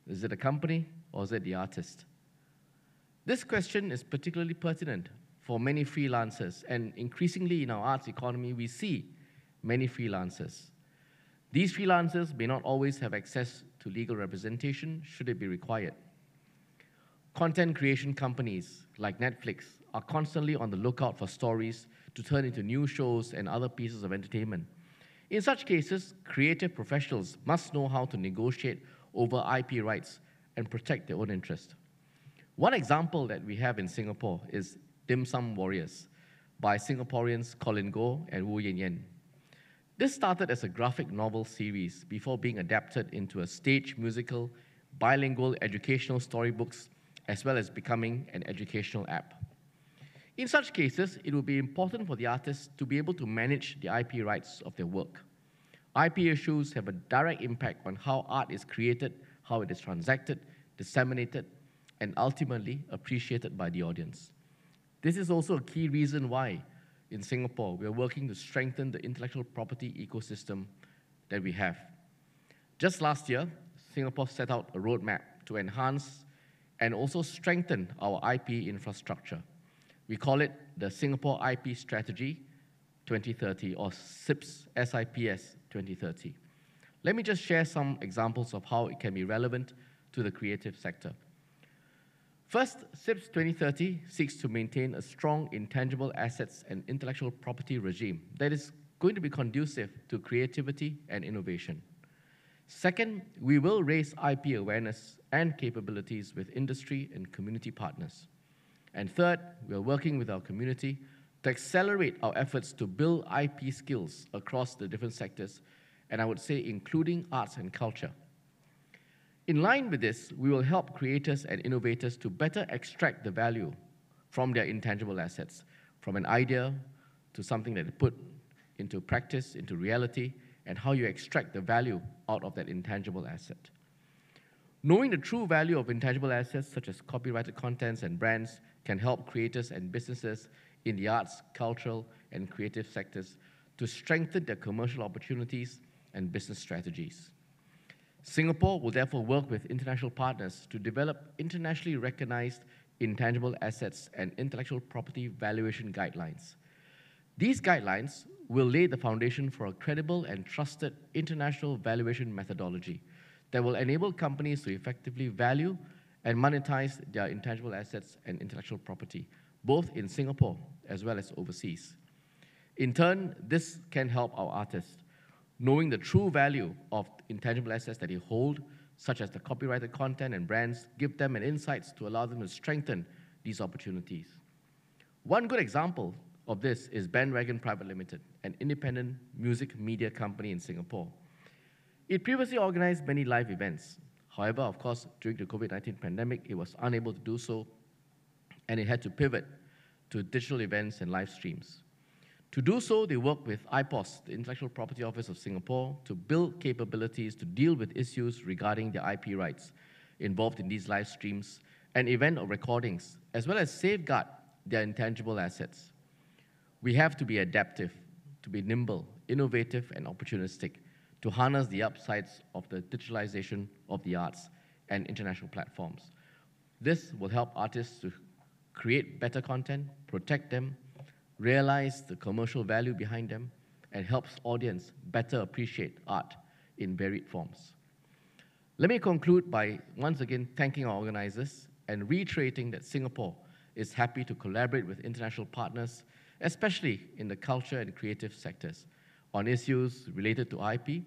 Is it a company or is it the artist? This question is particularly pertinent for many freelancers, and increasingly in our arts economy, we see many freelancers. These freelancers may not always have access to legal representation should it be required. Content creation companies like Netflix are constantly on the lookout for stories to turn into new shows and other pieces of entertainment. In such cases, creative professionals must know how to negotiate over IP rights and protect their own interest. One example that we have in Singapore is Dim Sum Warriors by Singaporeans Colin Goh and Wu Yen Yen. This started as a graphic novel series before being adapted into a stage musical, bilingual educational storybooks, as well as becoming an educational app. In such cases, it will be important for the artists to be able to manage the IP rights of their work. IP issues have a direct impact on how art is created, how it is transacted, disseminated, and ultimately appreciated by the audience. This is also a key reason why, in Singapore, we are working to strengthen the intellectual property ecosystem that we have. Just last year, Singapore set out a roadmap to enhance and also strengthen our IP infrastructure. We call it the Singapore IP Strategy 2030 or SIPS 2030. Let me just share some examples of how it can be relevant to the creative sector. First, SIPS 2030 seeks to maintain a strong intangible assets and intellectual property regime that is going to be conducive to creativity and innovation. Second, we will raise IP awareness and capabilities with industry and community partners. And third, we are working with our community to accelerate our efforts to build IP skills across the different sectors, and I would say including arts and culture. In line with this, we will help creators and innovators to better extract the value from their intangible assets, from an idea to something that they put into practice, into reality, and how you extract the value out of that intangible asset. Knowing the true value of intangible assets, such as copyrighted contents and brands, can help creators and businesses in the arts, cultural, and creative sectors to strengthen their commercial opportunities and business strategies. Singapore will therefore work with international partners to develop internationally recognized intangible assets and intellectual property valuation guidelines. These guidelines will lay the foundation for a credible and trusted international valuation methodology that will enable companies to effectively value and monetize their intangible assets and intellectual property, both in Singapore as well as overseas. In turn, this can help our artists, knowing the true value of intangible assets that they hold, such as the copyrighted content and brands, give them an insights to allow them to strengthen these opportunities. One good example of this is Bandwagon Private Limited, an independent music media company in Singapore. It previously organized many live events. However, of course, during the COVID-19 pandemic, it was unable to do so, and it had to pivot to digital events and live streams. To do so, they worked with IPOS, the Intellectual Property Office of Singapore, to build capabilities to deal with issues regarding their IP rights involved in these live streams and event or recordings, as well as safeguard their intangible assets. We have to be adaptive, to be nimble, innovative, and opportunistic, to harness the upsides of the digitalization of the arts and international platforms. This will help artists to create better content, protect them, realize the commercial value behind them, and helps audience better appreciate art in varied forms. Let me conclude by once again thanking our organizers and reiterating that Singapore is happy to collaborate with international partners, especially in the culture and creative sectors, on issues related to IP,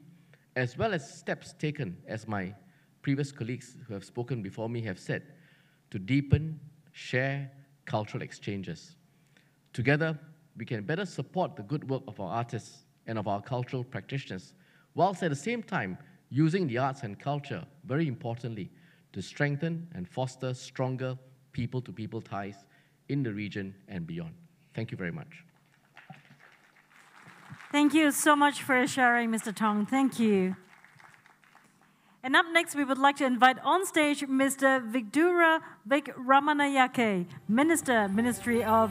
as well as steps taken, as my previous colleagues who have spoken before me have said, to deepen, share cultural exchanges. Together, we can better support the good work of our artists and of our cultural practitioners, whilst at the same time using the arts and culture, very importantly, to strengthen and foster stronger people-to-people ties in the region and beyond. Thank you very much. Thank you so much for sharing, Mr. Tong. Thank you. And up next, we would like to invite on stage Mr. Vicdura Vikramanayake, Minister, Ministry of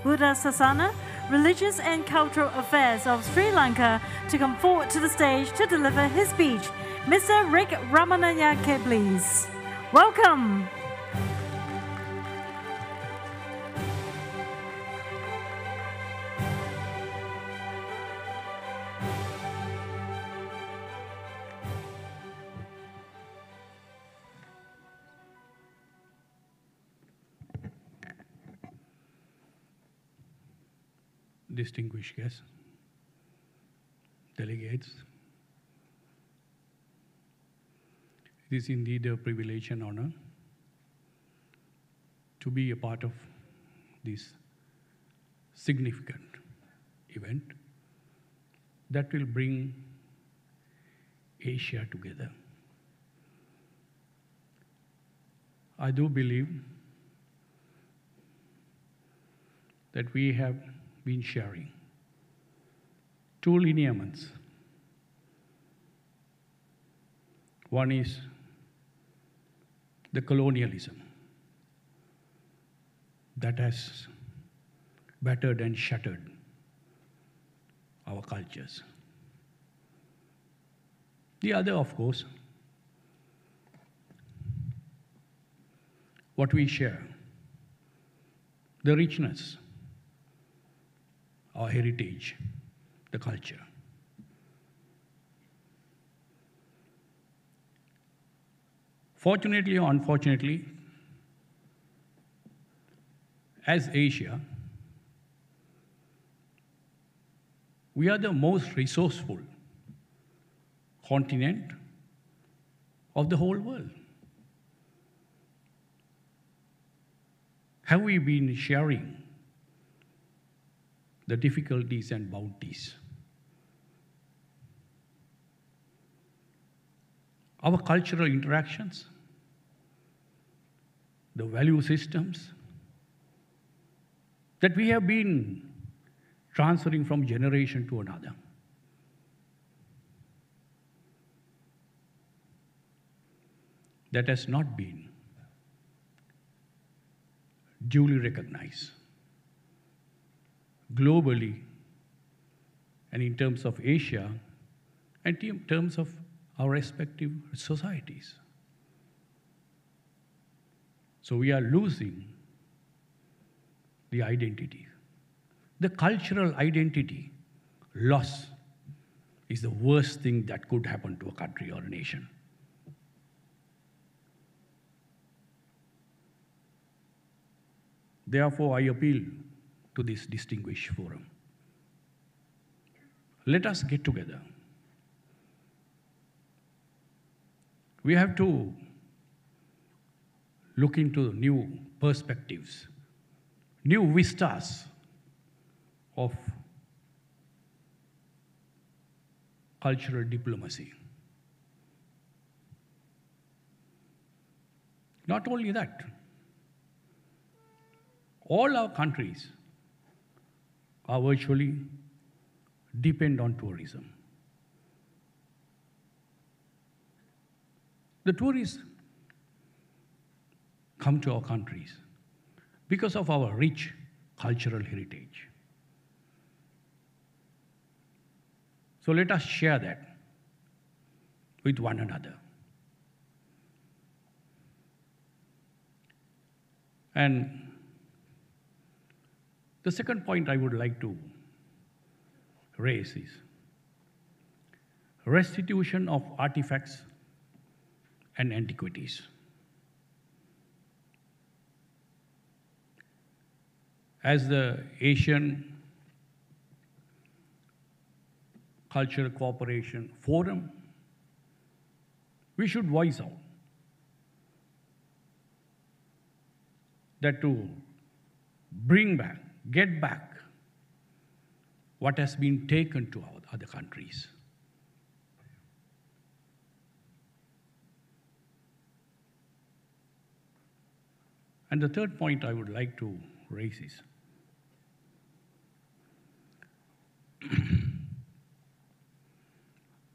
Buddha Sasana, Religious and Cultural Affairs of Sri Lanka, to come forward to the stage to deliver his speech. Mr. Rick Ramanayake, please. Welcome. Distinguished guests, delegates, it is indeed a privilege and honor to be a part of this significant event that will bring Asia together. I do believe that we have been sharing two lineaments. One is the colonialism that has battered and shattered our cultures. The other, of course, what we share, the richness, our heritage, the culture. Fortunately or unfortunately, as Asia, we are the most resourceful continent of the whole world. Have we been sharing the difficulties and bounties? Our cultural interactions, the value systems that we have been transferring from generation to another. That has not been duly recognized globally and in terms of Asia and in terms of our respective societies. So we are losing the identity. The cultural identity loss is the worst thing that could happen to a country or a nation. Therefore, I appeal to this distinguished forum. Let us get together. We have to look into new perspectives, new vistas of cultural diplomacy. Not only that, all our countries are virtually depend on tourism. The tourists come to our countries because of our rich cultural heritage. So let us share that with one another. And the second point I would like to raise is restitution of artifacts and antiquities. As the Asian Cultural Cooperation Forum, we should voice out that to bring back, get back what has been taken to our other countries. And the third point I would like to raise is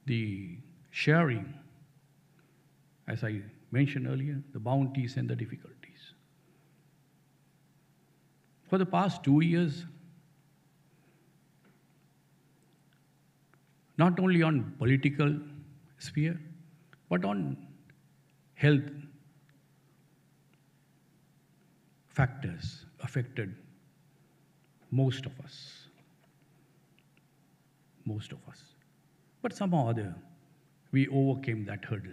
the sharing, as I mentioned earlier, the bounties and the difficulties. For the past 2 years, not only on political sphere, but on health factors affected most of us. But somehow or other, we overcame that hurdle.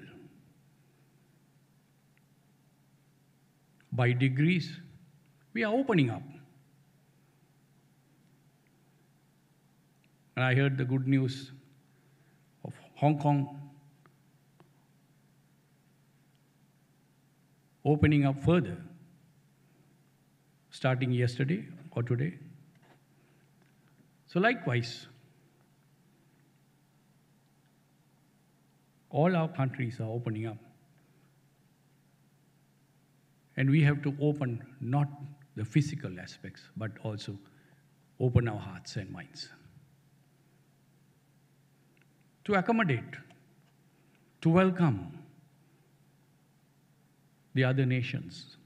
By degrees, we are opening up. And I heard the good news of Hong Kong opening up further, starting yesterday or today. So likewise, all our countries are opening up. And we have to open not the physical aspects, but also open our hearts and minds to accommodate, to welcome the other nations.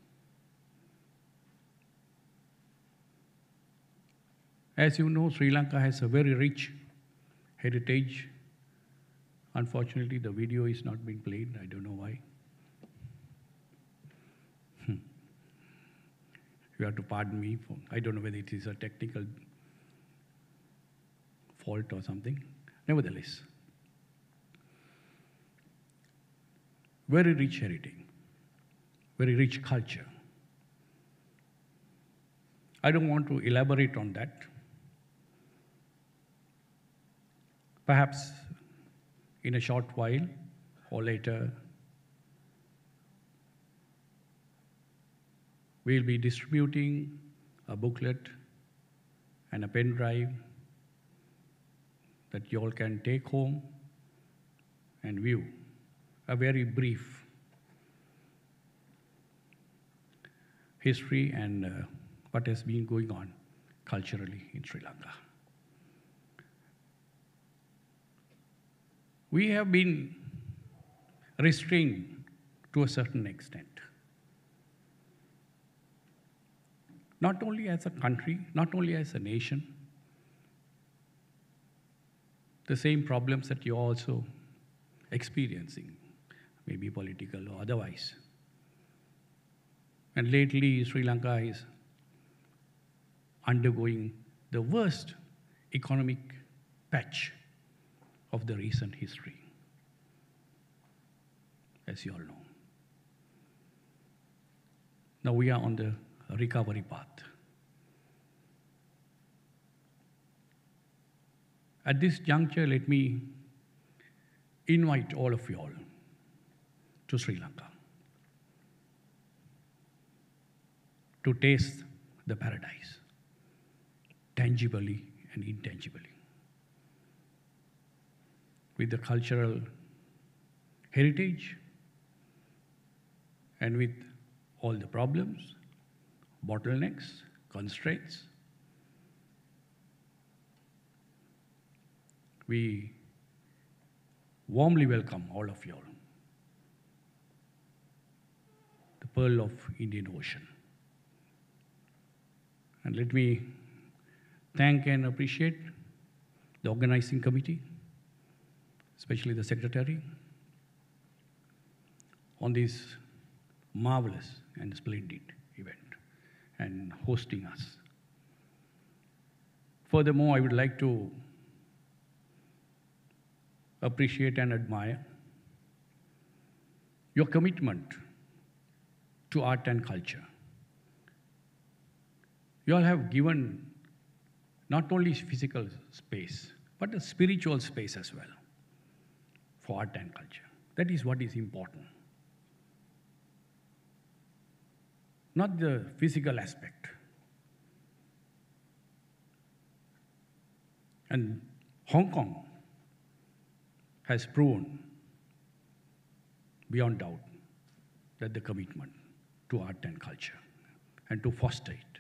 As you know, Sri Lanka has a very rich heritage. Unfortunately, the video is not being played. I don't know why. You have to pardon me. I don't know whether it is a technical fault or something. Nevertheless, very rich heritage, very rich culture. I don't want to elaborate on that. Perhaps in a short while or later, we'll be distributing a booklet and a pen drive that you all can take home and view. A very brief history and what has been going on culturally in Sri Lanka. We have been restrained to a certain extent. Not only as a country, not only as a nation, the same problems that you're also experiencing, maybe political or otherwise. And lately, Sri Lanka is undergoing the worst economic patch of the recent history, as you all know. Now we are on the recovery path. At this juncture, let me invite all of you all to Sri Lanka to taste the paradise, tangibly and intangibly, with the cultural heritage and with all the problems, bottlenecks, constraints. We warmly welcome all of you all, the pearl of Indian Ocean. And let me thank and appreciate the organizing committee, especially the secretary, on this marvelous and splendid event and hosting us. Furthermore, I would like to appreciate and admire your commitment to art and culture. You all have given not only physical space, but a spiritual space as well for art and culture. That is what is important. Not the physical aspect. And Hong Kong has proven beyond doubt that the commitment to art and culture and to foster it.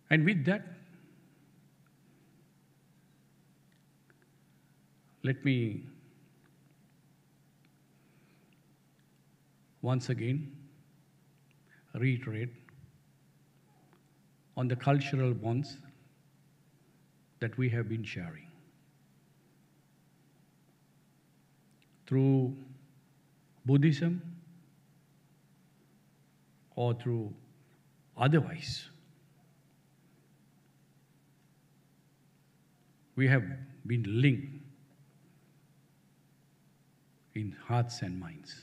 And with that, let me once again reiterate on the cultural bonds that we have been sharing through Buddhism or through otherwise. We have been linked in hearts and minds.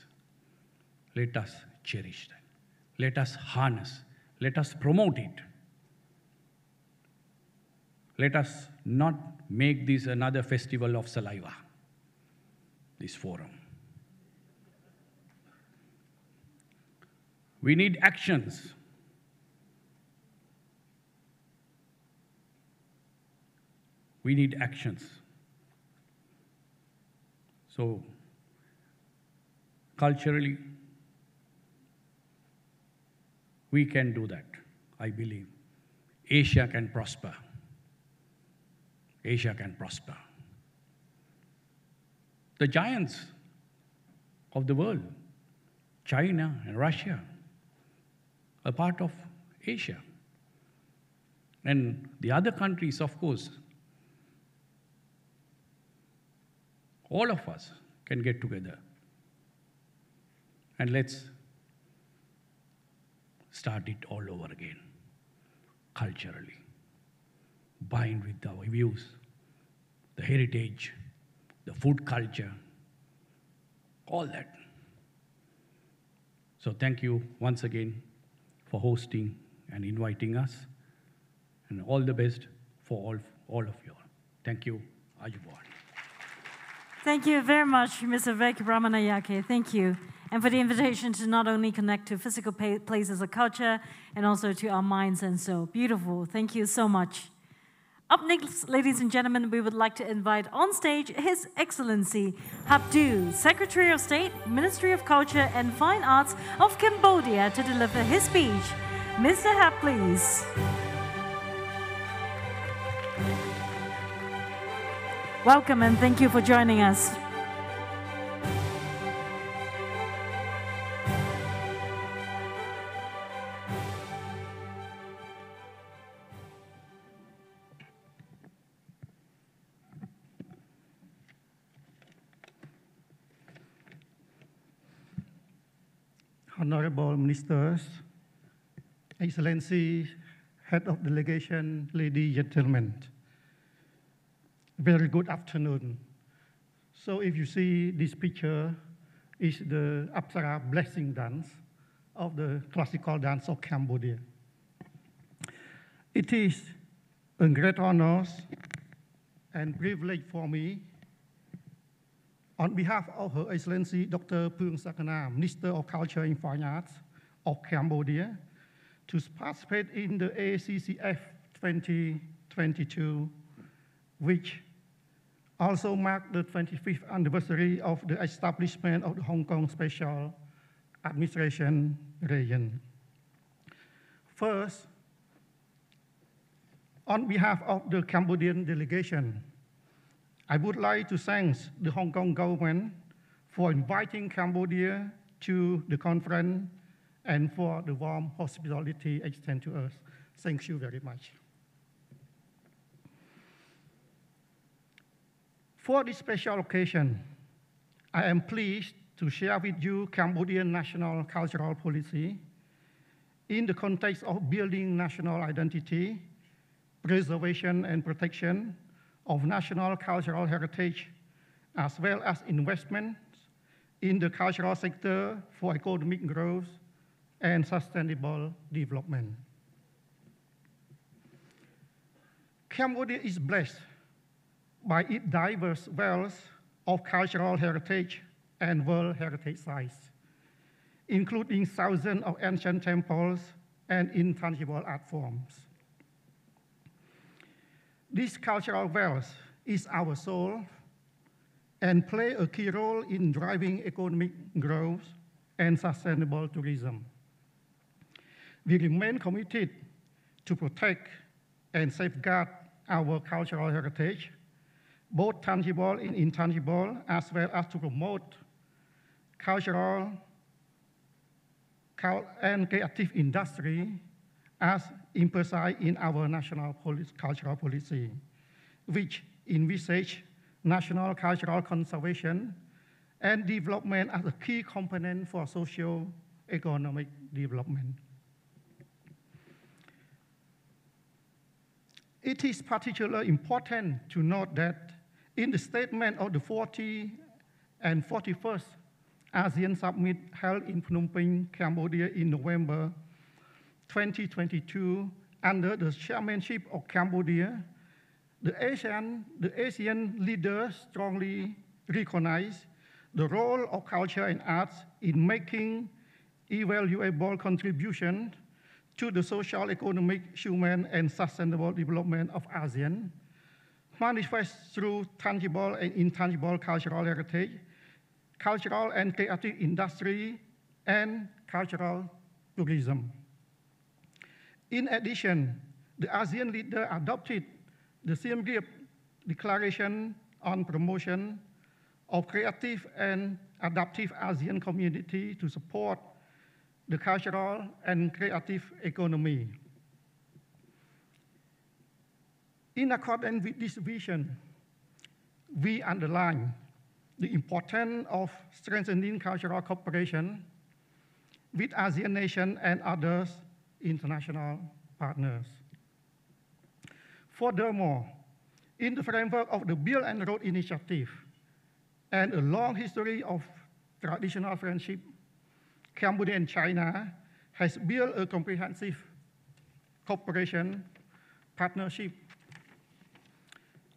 Let us cherish that. Let us harness. Let us promote it. Let us not make this another festival of saliva, this forum. We need actions. We need actions. So, culturally, we can do that, I believe. Asia can prosper. Asia can prosper. The giants of the world, China and Russia, are part of Asia. And the other countries, of course, all of us can get together. And let's start it all over again. culturally, bind with our views, the heritage, the food culture, all that. So thank you once again for hosting and inviting us, and all the best for all of you. Thank you. Ayubowan. Thank you very much, Mr. Vek Ramanayake. Thank you. And for the invitation to not only connect to physical places of culture and also to our minds and soul. Beautiful. Thank you so much. Up next, ladies and gentlemen, we would like to invite on stage His Excellency Habdu, Secretary of State, Ministry of Culture and Fine Arts of Cambodia, to deliver his speech. Mr. Hab, please. Welcome and thank you for joining us. Honorable Ministers, Excellency, Head of Delegation, ladies and gentlemen, very good afternoon. So if you see this picture, is the Apsara blessing dance of the classical dance of Cambodia. It is a great honor and privilege for me, on behalf of Her Excellency Dr. Pương Sakana, Minister of Culture and Fine Arts of Cambodia, to participate in the ACCF 2022, which also marked the 25th anniversary of the establishment of the Hong Kong Special Administration Region. First, on behalf of the Cambodian delegation, I would like to thank the Hong Kong government for inviting Cambodia to the conference and for the warm hospitality extended to us. Thank you very much. For this special occasion, I am pleased to share with you Cambodian national cultural policy in the context of building national identity, preservation and protection of national cultural heritage, as well as investment in the cultural sector for economic growth and sustainable development. Cambodia is blessed by its diverse wealth of cultural heritage and World Heritage Sites, including thousands of ancient temples and intangible art forms. This cultural wealth is our soul and plays a key role in driving economic growth and sustainable tourism. We remain committed to protect and safeguard our cultural heritage, both tangible and intangible, as well as to promote cultural and creative industry as emphasized in our national cultural policy, which envisage national cultural conservation and development as a key component for socio-economic development. It is particularly important to note that in the statement of the 40th and 41st ASEAN Summit held in Phnom Penh, Cambodia in November 2022, under the chairmanship of Cambodia, the Asian leaders strongly recognize the role of culture and arts in making invaluable contributions to the social, economic, human, and sustainable development of ASEAN, manifest through tangible and intangible cultural heritage, cultural and creative industry, and cultural tourism. In addition, the ASEAN leader adopted the Siem Reap Declaration on Promotion of Creative and Adaptive ASEAN Community to support the cultural and creative economy. In accordance with this vision, we underline the importance of strengthening cultural cooperation with ASEAN nations and other international partners. Furthermore, in the framework of the Belt and Road Initiative and a long history of traditional friendship, Cambodia and China has built a comprehensive cooperation partnership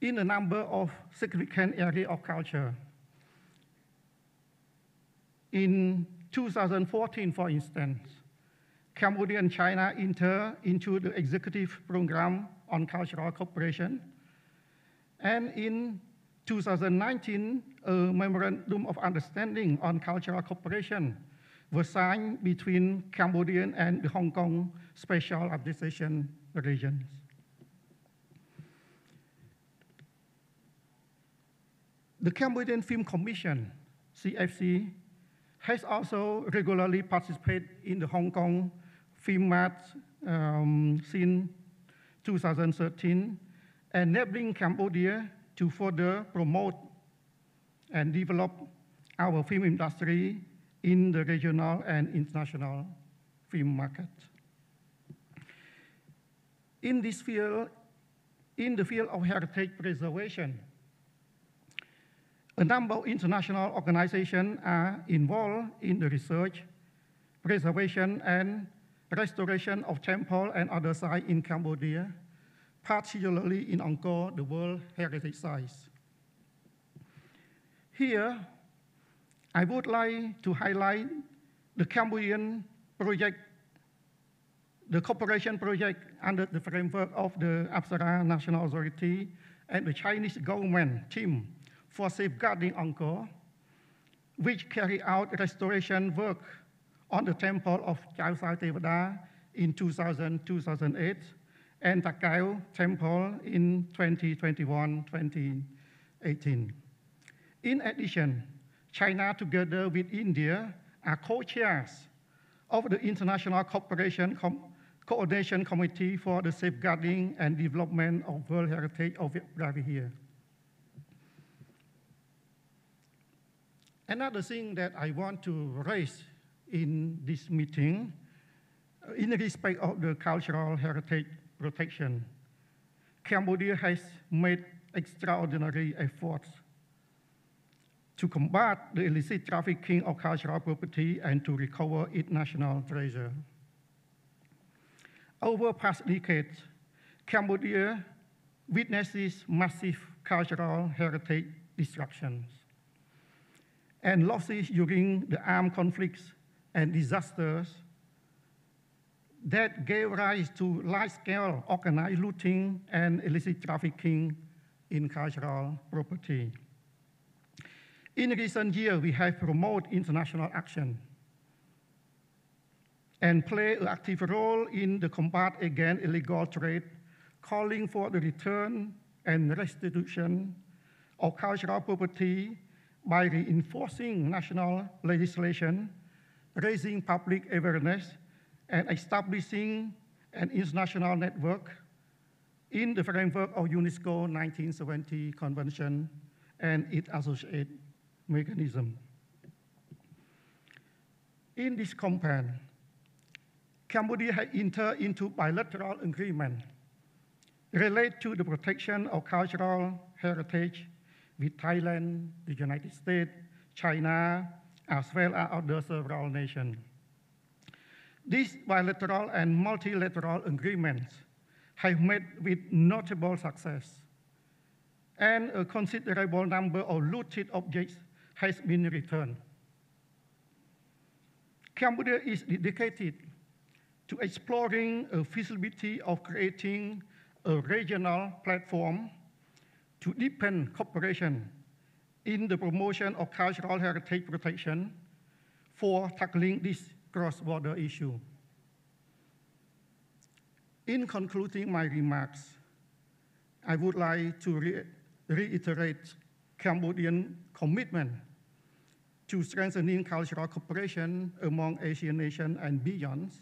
in a number of significant areas of culture. In 2014, for instance, Cambodia and China entered into the executive program on cultural cooperation. And in 2019, a memorandum of understanding on cultural cooperation was signed between Cambodia and the Hong Kong Special Administration regions. The Cambodian Film Commission, CFC, has also regularly participated in the Hong Kong Film Mart since 2013, enabling Cambodia to further promote and develop our film industry in the regional and international film market. In this field, in the field of heritage preservation, a number of international organizations are involved in the research, preservation, and restoration of temples and other sites in Cambodia, particularly in Angkor, the World Heritage Site. Here, I would like to highlight the Cambodian project, the cooperation project under the framework of the Apsara National Authority and the Chinese government team for safeguarding Angkor, which carry out restoration work on the temple of Chao Sai Tevada in 2000-2008, and Takao Temple in 2021-2018. In addition, China, together with India, are co-chairs of the International Coordination Committee for the Safeguarding and Development of World Heritage of here. Another thing that I want to raise in this meeting, in respect of the cultural heritage protection, Cambodia has made extraordinary efforts to combat the illicit trafficking of cultural property and to recover its national treasure. Over past decades, Cambodia witnesses massive cultural heritage destructions and losses during the armed conflicts and disasters that gave rise to large-scale organized looting and illicit trafficking in cultural property. In recent years, we have promoted international action and played an active role in the combat against illegal trade, calling for the return and restitution of cultural property by reinforcing national legislation, raising public awareness, and establishing an international network in the framework of UNESCO 1970 Convention and its associated mechanism. In this campaign, Cambodia has entered into bilateral agreement related to the protection of cultural heritage with Thailand, the United States, China, as well as other several nations. These bilateral and multilateral agreements have met with notable success, and a considerable number of looted objects has been returned. Cambodia is dedicated to exploring a feasibility of creating a regional platform to deepen cooperation in the promotion of cultural heritage protection for tackling this cross-border issue. In concluding my remarks, I would like to reiterate Cambodian commitment to strengthening cultural cooperation among Asian nations and beyond,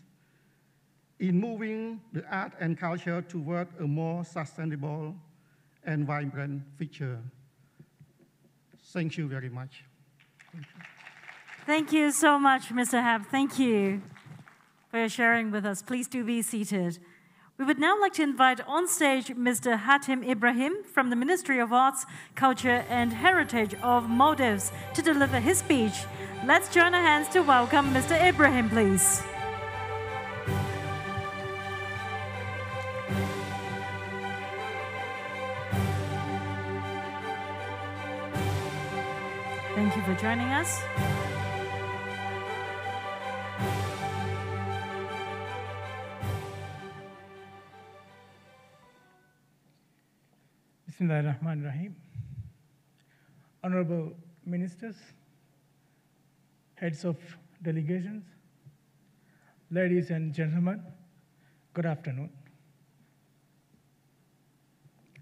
in moving the art and culture toward a more sustainable and vibrant future. Thank you very much. Thank you so much, Mr. Hap. Thank you for sharing with us. Please do be seated. We would now like to invite on stage Mr. Hatim Ibrahim from the Ministry of Arts, Culture and Heritage of Maldives to deliver his speech. Let's join our hands to welcome Mr. Ibrahim, please. Thank you for joining us. Bismillahirrahmanirrahim. Honorable ministers, heads of delegations, ladies and gentlemen, good afternoon.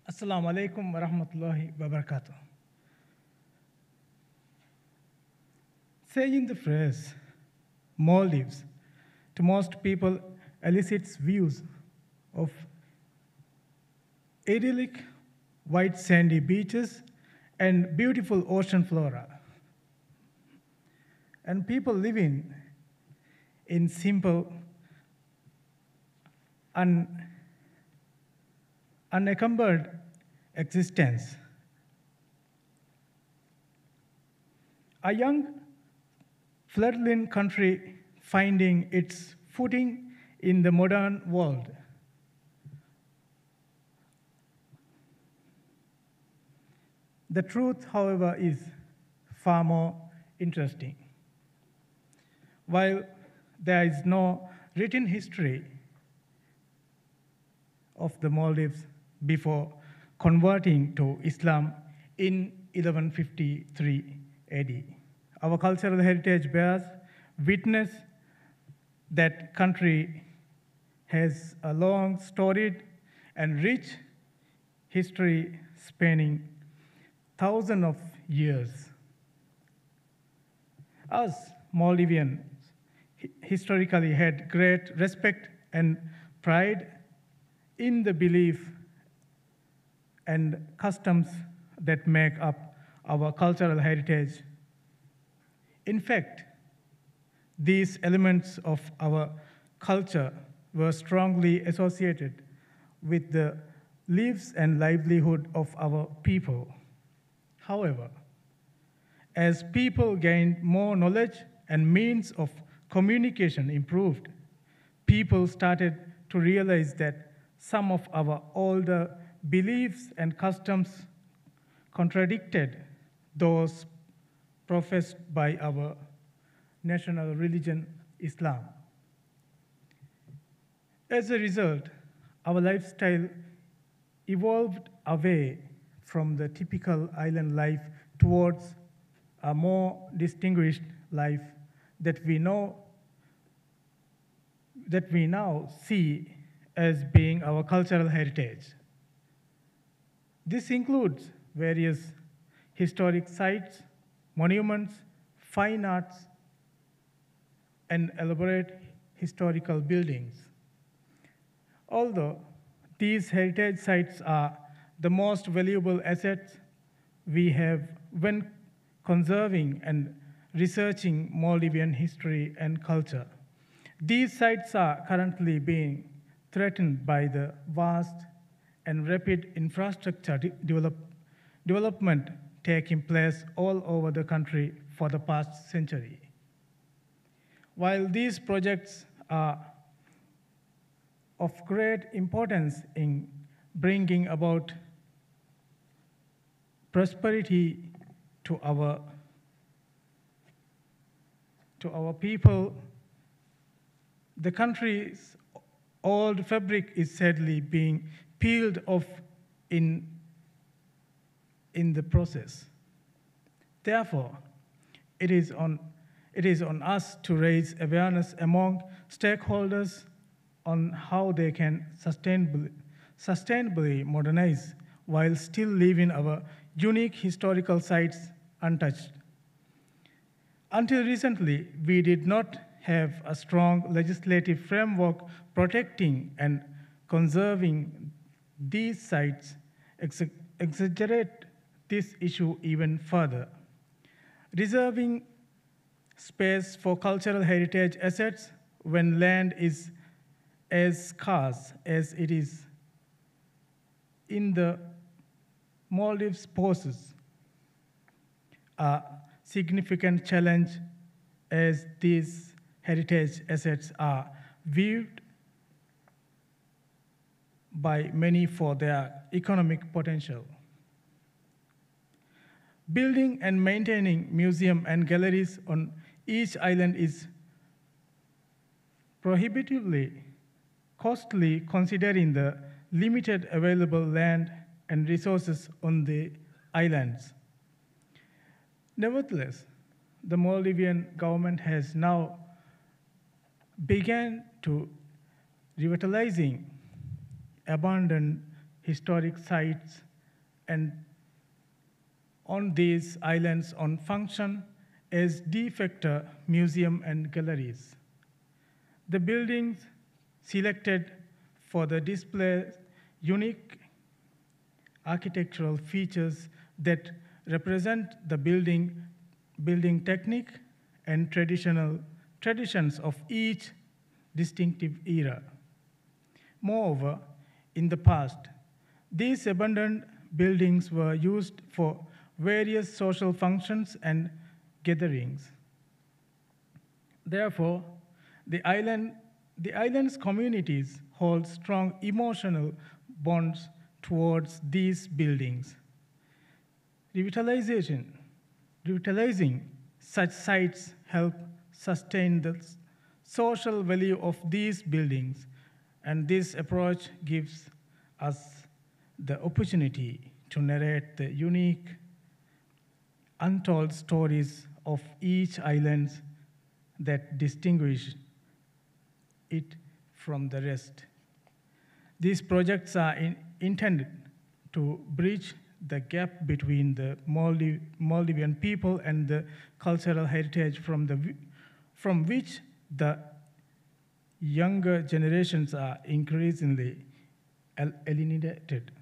Assalamu alaikum wa rahmatullahi wa barakatuh. Saying the phrase Maldives to most people elicits views of idyllic white sandy beaches and beautiful ocean flora, and people living in simple, unencumbered existence. A young, fledgling country finding its footing in the modern world. The truth, however, is far more interesting. While there is no written history of the Maldives before converting to Islam in 1153 AD, our cultural heritage bears witness that country has a long, storied, and rich history spanning thousands of years. Us Maldivians historically had great respect and pride in the belief and customs that make up our cultural heritage. In fact, these elements of our culture were strongly associated with the lives and livelihood of our people. However, as people gained more knowledge and means of communication improved, people started to realize that some of our older beliefs and customs contradicted those professed by our national religion, Islam. As a result, our lifestyle evolved away from the typical island life towards a more distinguished life that we now see as being our cultural heritage. This includes various historic sites, monuments, fine arts, and elaborate historical buildings. Although these heritage sites are the most valuable assets we have when conserving and researching Maldivian history and culture, these sites are currently being threatened by the vast and rapid infrastructure development taking place all over the country for the past century. While these projects are of great importance in bringing about prosperity to our people, the country's old fabric is sadly being peeled off in the process. Therefore, it is on us to raise awareness among stakeholders on how they can sustainably modernize while still leaving our unique historical sites untouched. Until recently, we did not have a strong legislative framework protecting and conserving these sites. Exaggerate this issue even further. Reserving space for cultural heritage assets when land is as scarce as it is in the Maldives poses a significant challenge as these heritage assets are viewed by many for their economic potential. Building and maintaining museums and galleries on each island is prohibitively costly considering the limited available land and resources on the islands. Nevertheless, the Maldivian government has now begun to revitalizing abandoned historic sites and on these islands on function as de facto museum and galleries. The buildings selected for the display unique architectural features that represent the building technique and traditions of each distinctive era. Moreover, in the past, these abandoned buildings were used for various social functions and gatherings. Therefore, the island's communities hold strong emotional bonds towards these buildings. Revitalizing such sites help sustain the social value of these buildings, and this approach gives us the opportunity to narrate the unique, untold stories of each island that distinguish it from the rest. These projects are intended to bridge the gap between the Maldivian people and the cultural heritage from which the younger generations are increasingly alienated.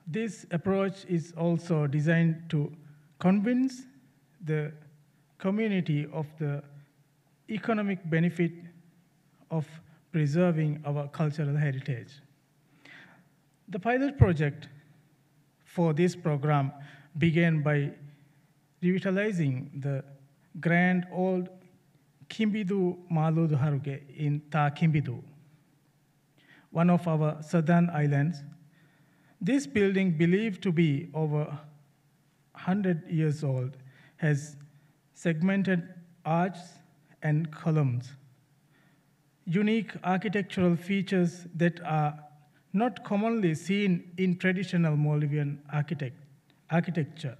This approach is also designed to convince the community of the economic benefit of preserving our cultural heritage. The pilot project for this program began by revitalizing the grand old Kimbidu Maludu Haruge in Ta Kimbidu, one of our southern islands. This building, believed to be over 100 years old, has segmented arches and columns, unique architectural features that are not commonly seen in traditional Maldivian architecture.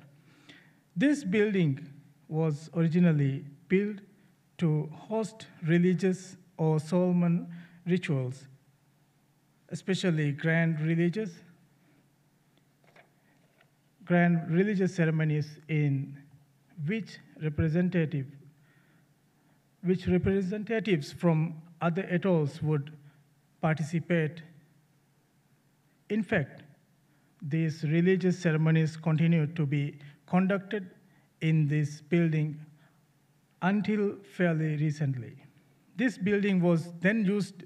This building was originally built to host religious or solemn rituals, especially grand religious ceremonies in which representatives from other atolls would participate. In fact, these religious ceremonies continued to be conducted in this building until fairly recently. This building was then used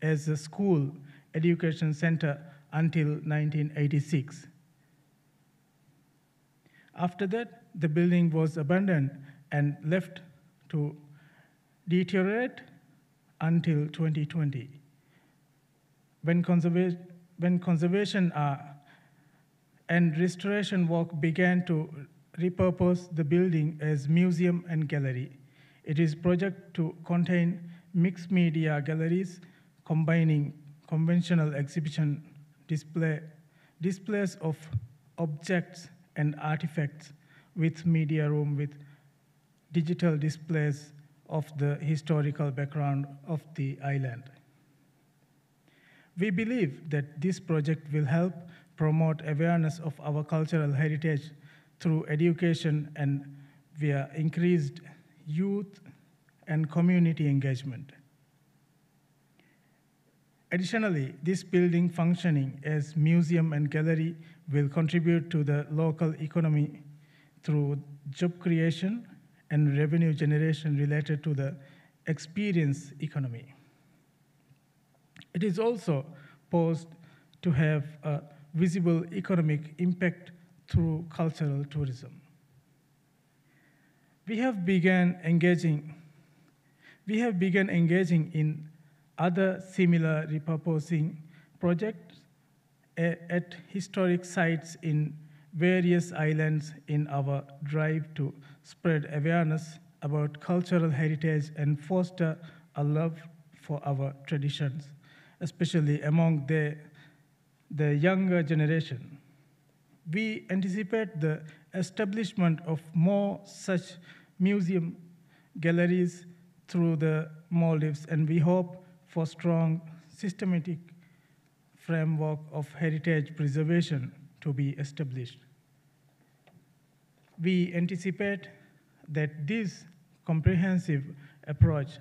as a school education center until 1986. After that, the building was abandoned and left to deteriorate until 2020, when conservation and restoration work began to repurpose the building as museum and gallery. It is projected to contain mixed media galleries combining conventional exhibition displays of objects and artifacts with media room with digital displays of the historical background of the island. We believe that this project will help promote awareness of our cultural heritage through education and via increased youth and community engagement. Additionally, this building functioning as museum and gallery will contribute to the local economy through job creation and revenue generation related to the experience economy. It is also poised to have a visible economic impact through cultural tourism. We have begun engaging in other similar repurposing projects at historic sites in various islands in our drive to spread awareness about cultural heritage and foster a love for our traditions, especially among the younger generation. We anticipate the establishment of more such museum galleries through the Maldives, and we hope for strong systematic framework of heritage preservation to be established. We anticipate that this comprehensive approach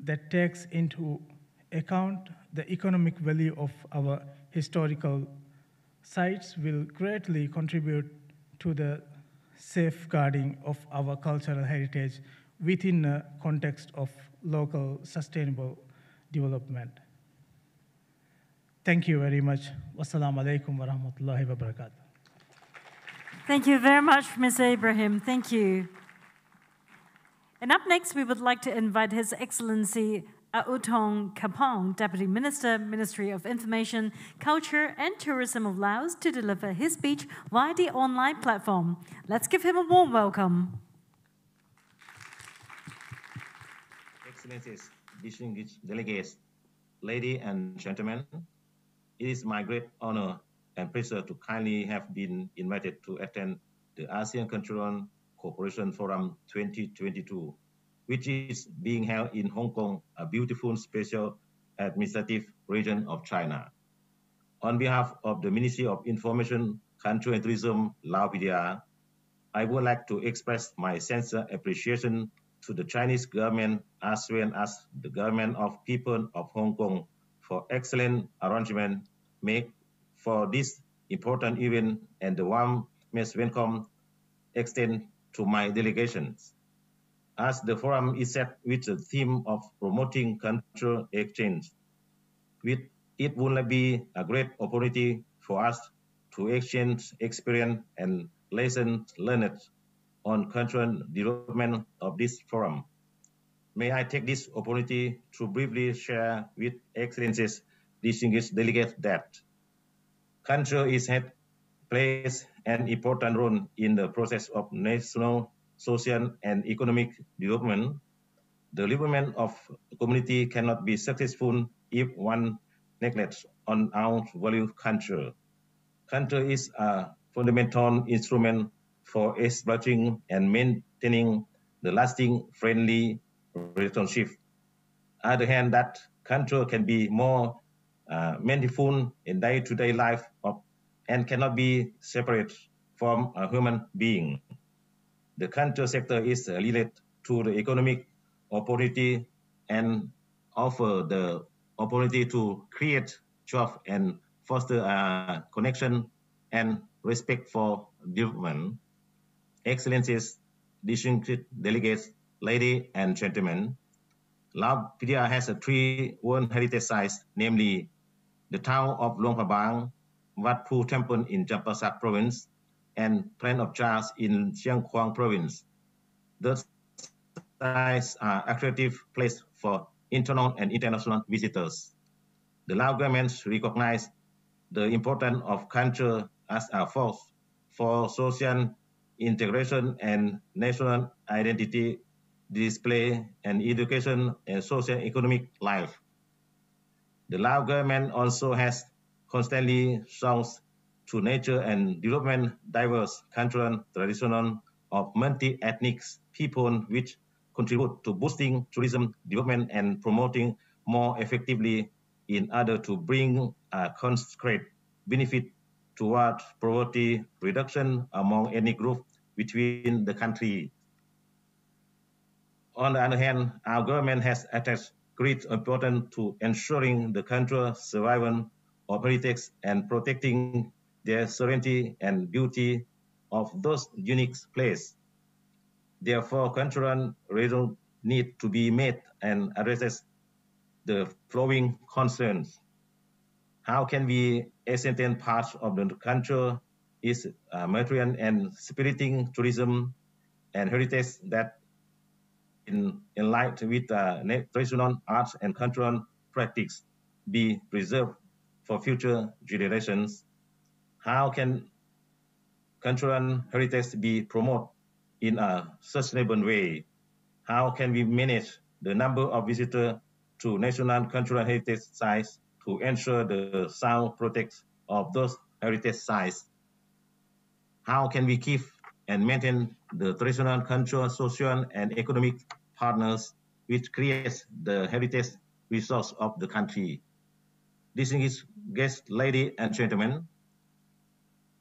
that takes into account the economic value of our historical sites will greatly contribute to the safeguarding of our cultural heritage within a context of local sustainable development. Thank you very much. Wassalamu alaikum wa rahmatullahi wa barakatuh. Thank you very much, Mr. Ibrahim. Thank you. And up next, we would like to invite His Excellency Autong Kapong, Deputy Minister, Ministry of Information, Culture and Tourism of Laos, to deliver his speech via the online platform. Let's give him a warm welcome. Excellencies, distinguished delegates, ladies and gentlemen, it is my great honor and pleasure to kindly have been invited to attend the ASEAN Cultural Cooperation Forum 2022, which is being held in Hong Kong, a beautiful special administrative region of China. On behalf of the Ministry of Information, Culture and Tourism, Laos PDR, I would like to express my sincere appreciation to the Chinese government as well as the government of people of Hong Kong for excellent arrangement made for this important event, and the warmest welcome extend to my delegations. As the forum is set with the theme of promoting cultural exchange, it will be a great opportunity for us to exchange experience and lessons learned on cultural development of this forum. May I take this opportunity to briefly share with Excellencies, distinguished delegates, that culture plays an important role in the process of national, social, and economic development. The development of a community cannot be successful if one neglects on our value culture. Culture is a fundamental instrument for establishing and maintaining the lasting friendly relationship. On the other hand, that culture can be more meaningful in day-to-day life and cannot be separate from a human being. The culture sector is related to the economic opportunity and offer the opportunity to create jobs and foster a connection and respect for development. Excellencies, distinguished delegates, ladies and gentlemen, Laos PDR has three World Heritage Sites, namely the town of Luang Prabang, Wat Phu Temple in Champasak Province, and Plain of Charles in Chiang Khong Province. Those sites are attractive places for internal and international visitors. The Lao government recognizes the importance of culture as a force for social integration and national identity display and education and socio-economic life. The Lao government also has constantly sought to nurture and development diverse cultural traditions of multi-ethnic people, which contribute to boosting tourism development and promoting more effectively in order to bring a concrete benefit toward poverty reduction among ethnic groups between the country. On the other hand, our government has attached great importance to ensuring the cultural survival of heritage and protecting their sovereignty and beauty of those unique places. Therefore, cultural need to be made and addresses the following concerns. How can we ascertain parts of the culture is material and spiriting tourism and heritage that in light with traditional arts and cultural practice be preserved for future generations? How can cultural heritage be promoted in a sustainable way? How can we manage the number of visitors to national cultural heritage sites to ensure the sound protection of those heritage sites? How can we keep and maintain the traditional cultural, social, and economic partners which creates the heritage resource of the country? Distinguished guests, ladies and gentlemen,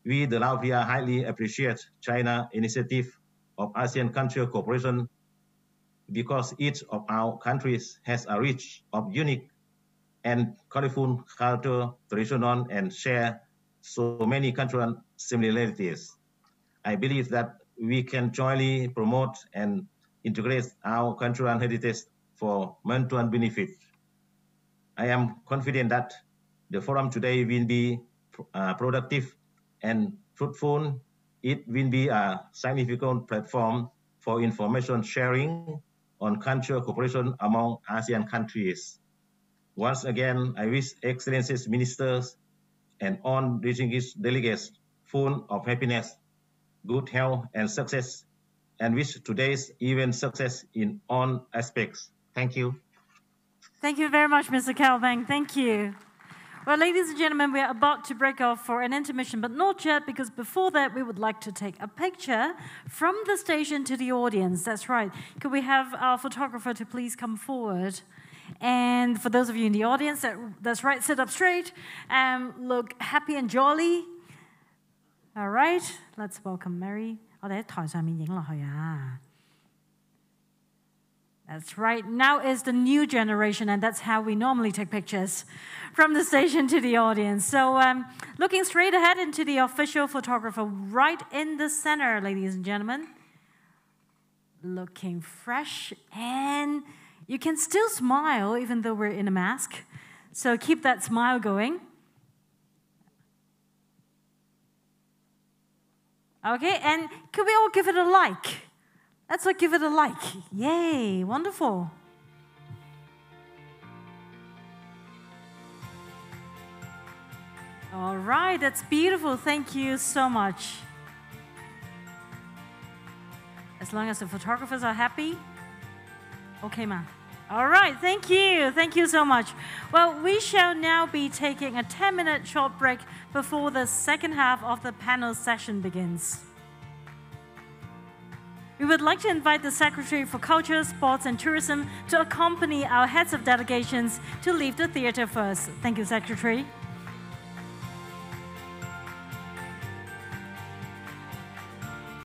we, the Latvia, highly appreciate China's initiative of ASEAN Cultural Cooperation because each of our countries has a rich of unique and colorful culture, traditional, and share so many cultural similarities. I believe that we can jointly promote and integrate our cultural heritage for mutual benefit. I am confident that the forum today will be productive and fruitful. It will be a significant platform for information sharing on cultural cooperation among ASEAN countries. Once again, I wish Excellencies, Ministers, and all distinguished delegates full of happiness, good health, and success, and wish today's event success in all aspects. Thank you. Thank you very much, Mr. Kalbang. Thank you. Well, ladies and gentlemen, we are about to break off for an intermission, but not yet, because before that, we would like to take a picture from the station to the audience. That's right. Could we have our photographer to please come forward? And for those of you in the audience, that's right, sit up straight and look happy and jolly. All right, let's welcome Mary. 我哋喺台上面影落去啊。That's right. Now is the new generation, and that's how we normally take pictures from the station to the audience. So looking straight ahead into the official photographer right in the center, ladies and gentlemen. Looking fresh, and you can still smile even though we're in a mask. So keep that smile going. Okay, and can we all give it a like? Let's give it a like. Yay, wonderful. All right, that's beautiful. Thank you so much. As long as the photographers are happy. Okay, ma. All right, thank you. Thank you so much. Well, we shall now be taking a 10-minute short break before the second half of the panel session begins. We would like to invite the Secretary for Culture, Sports and Tourism to accompany our heads of delegations to leave the theater first. Thank you, Secretary.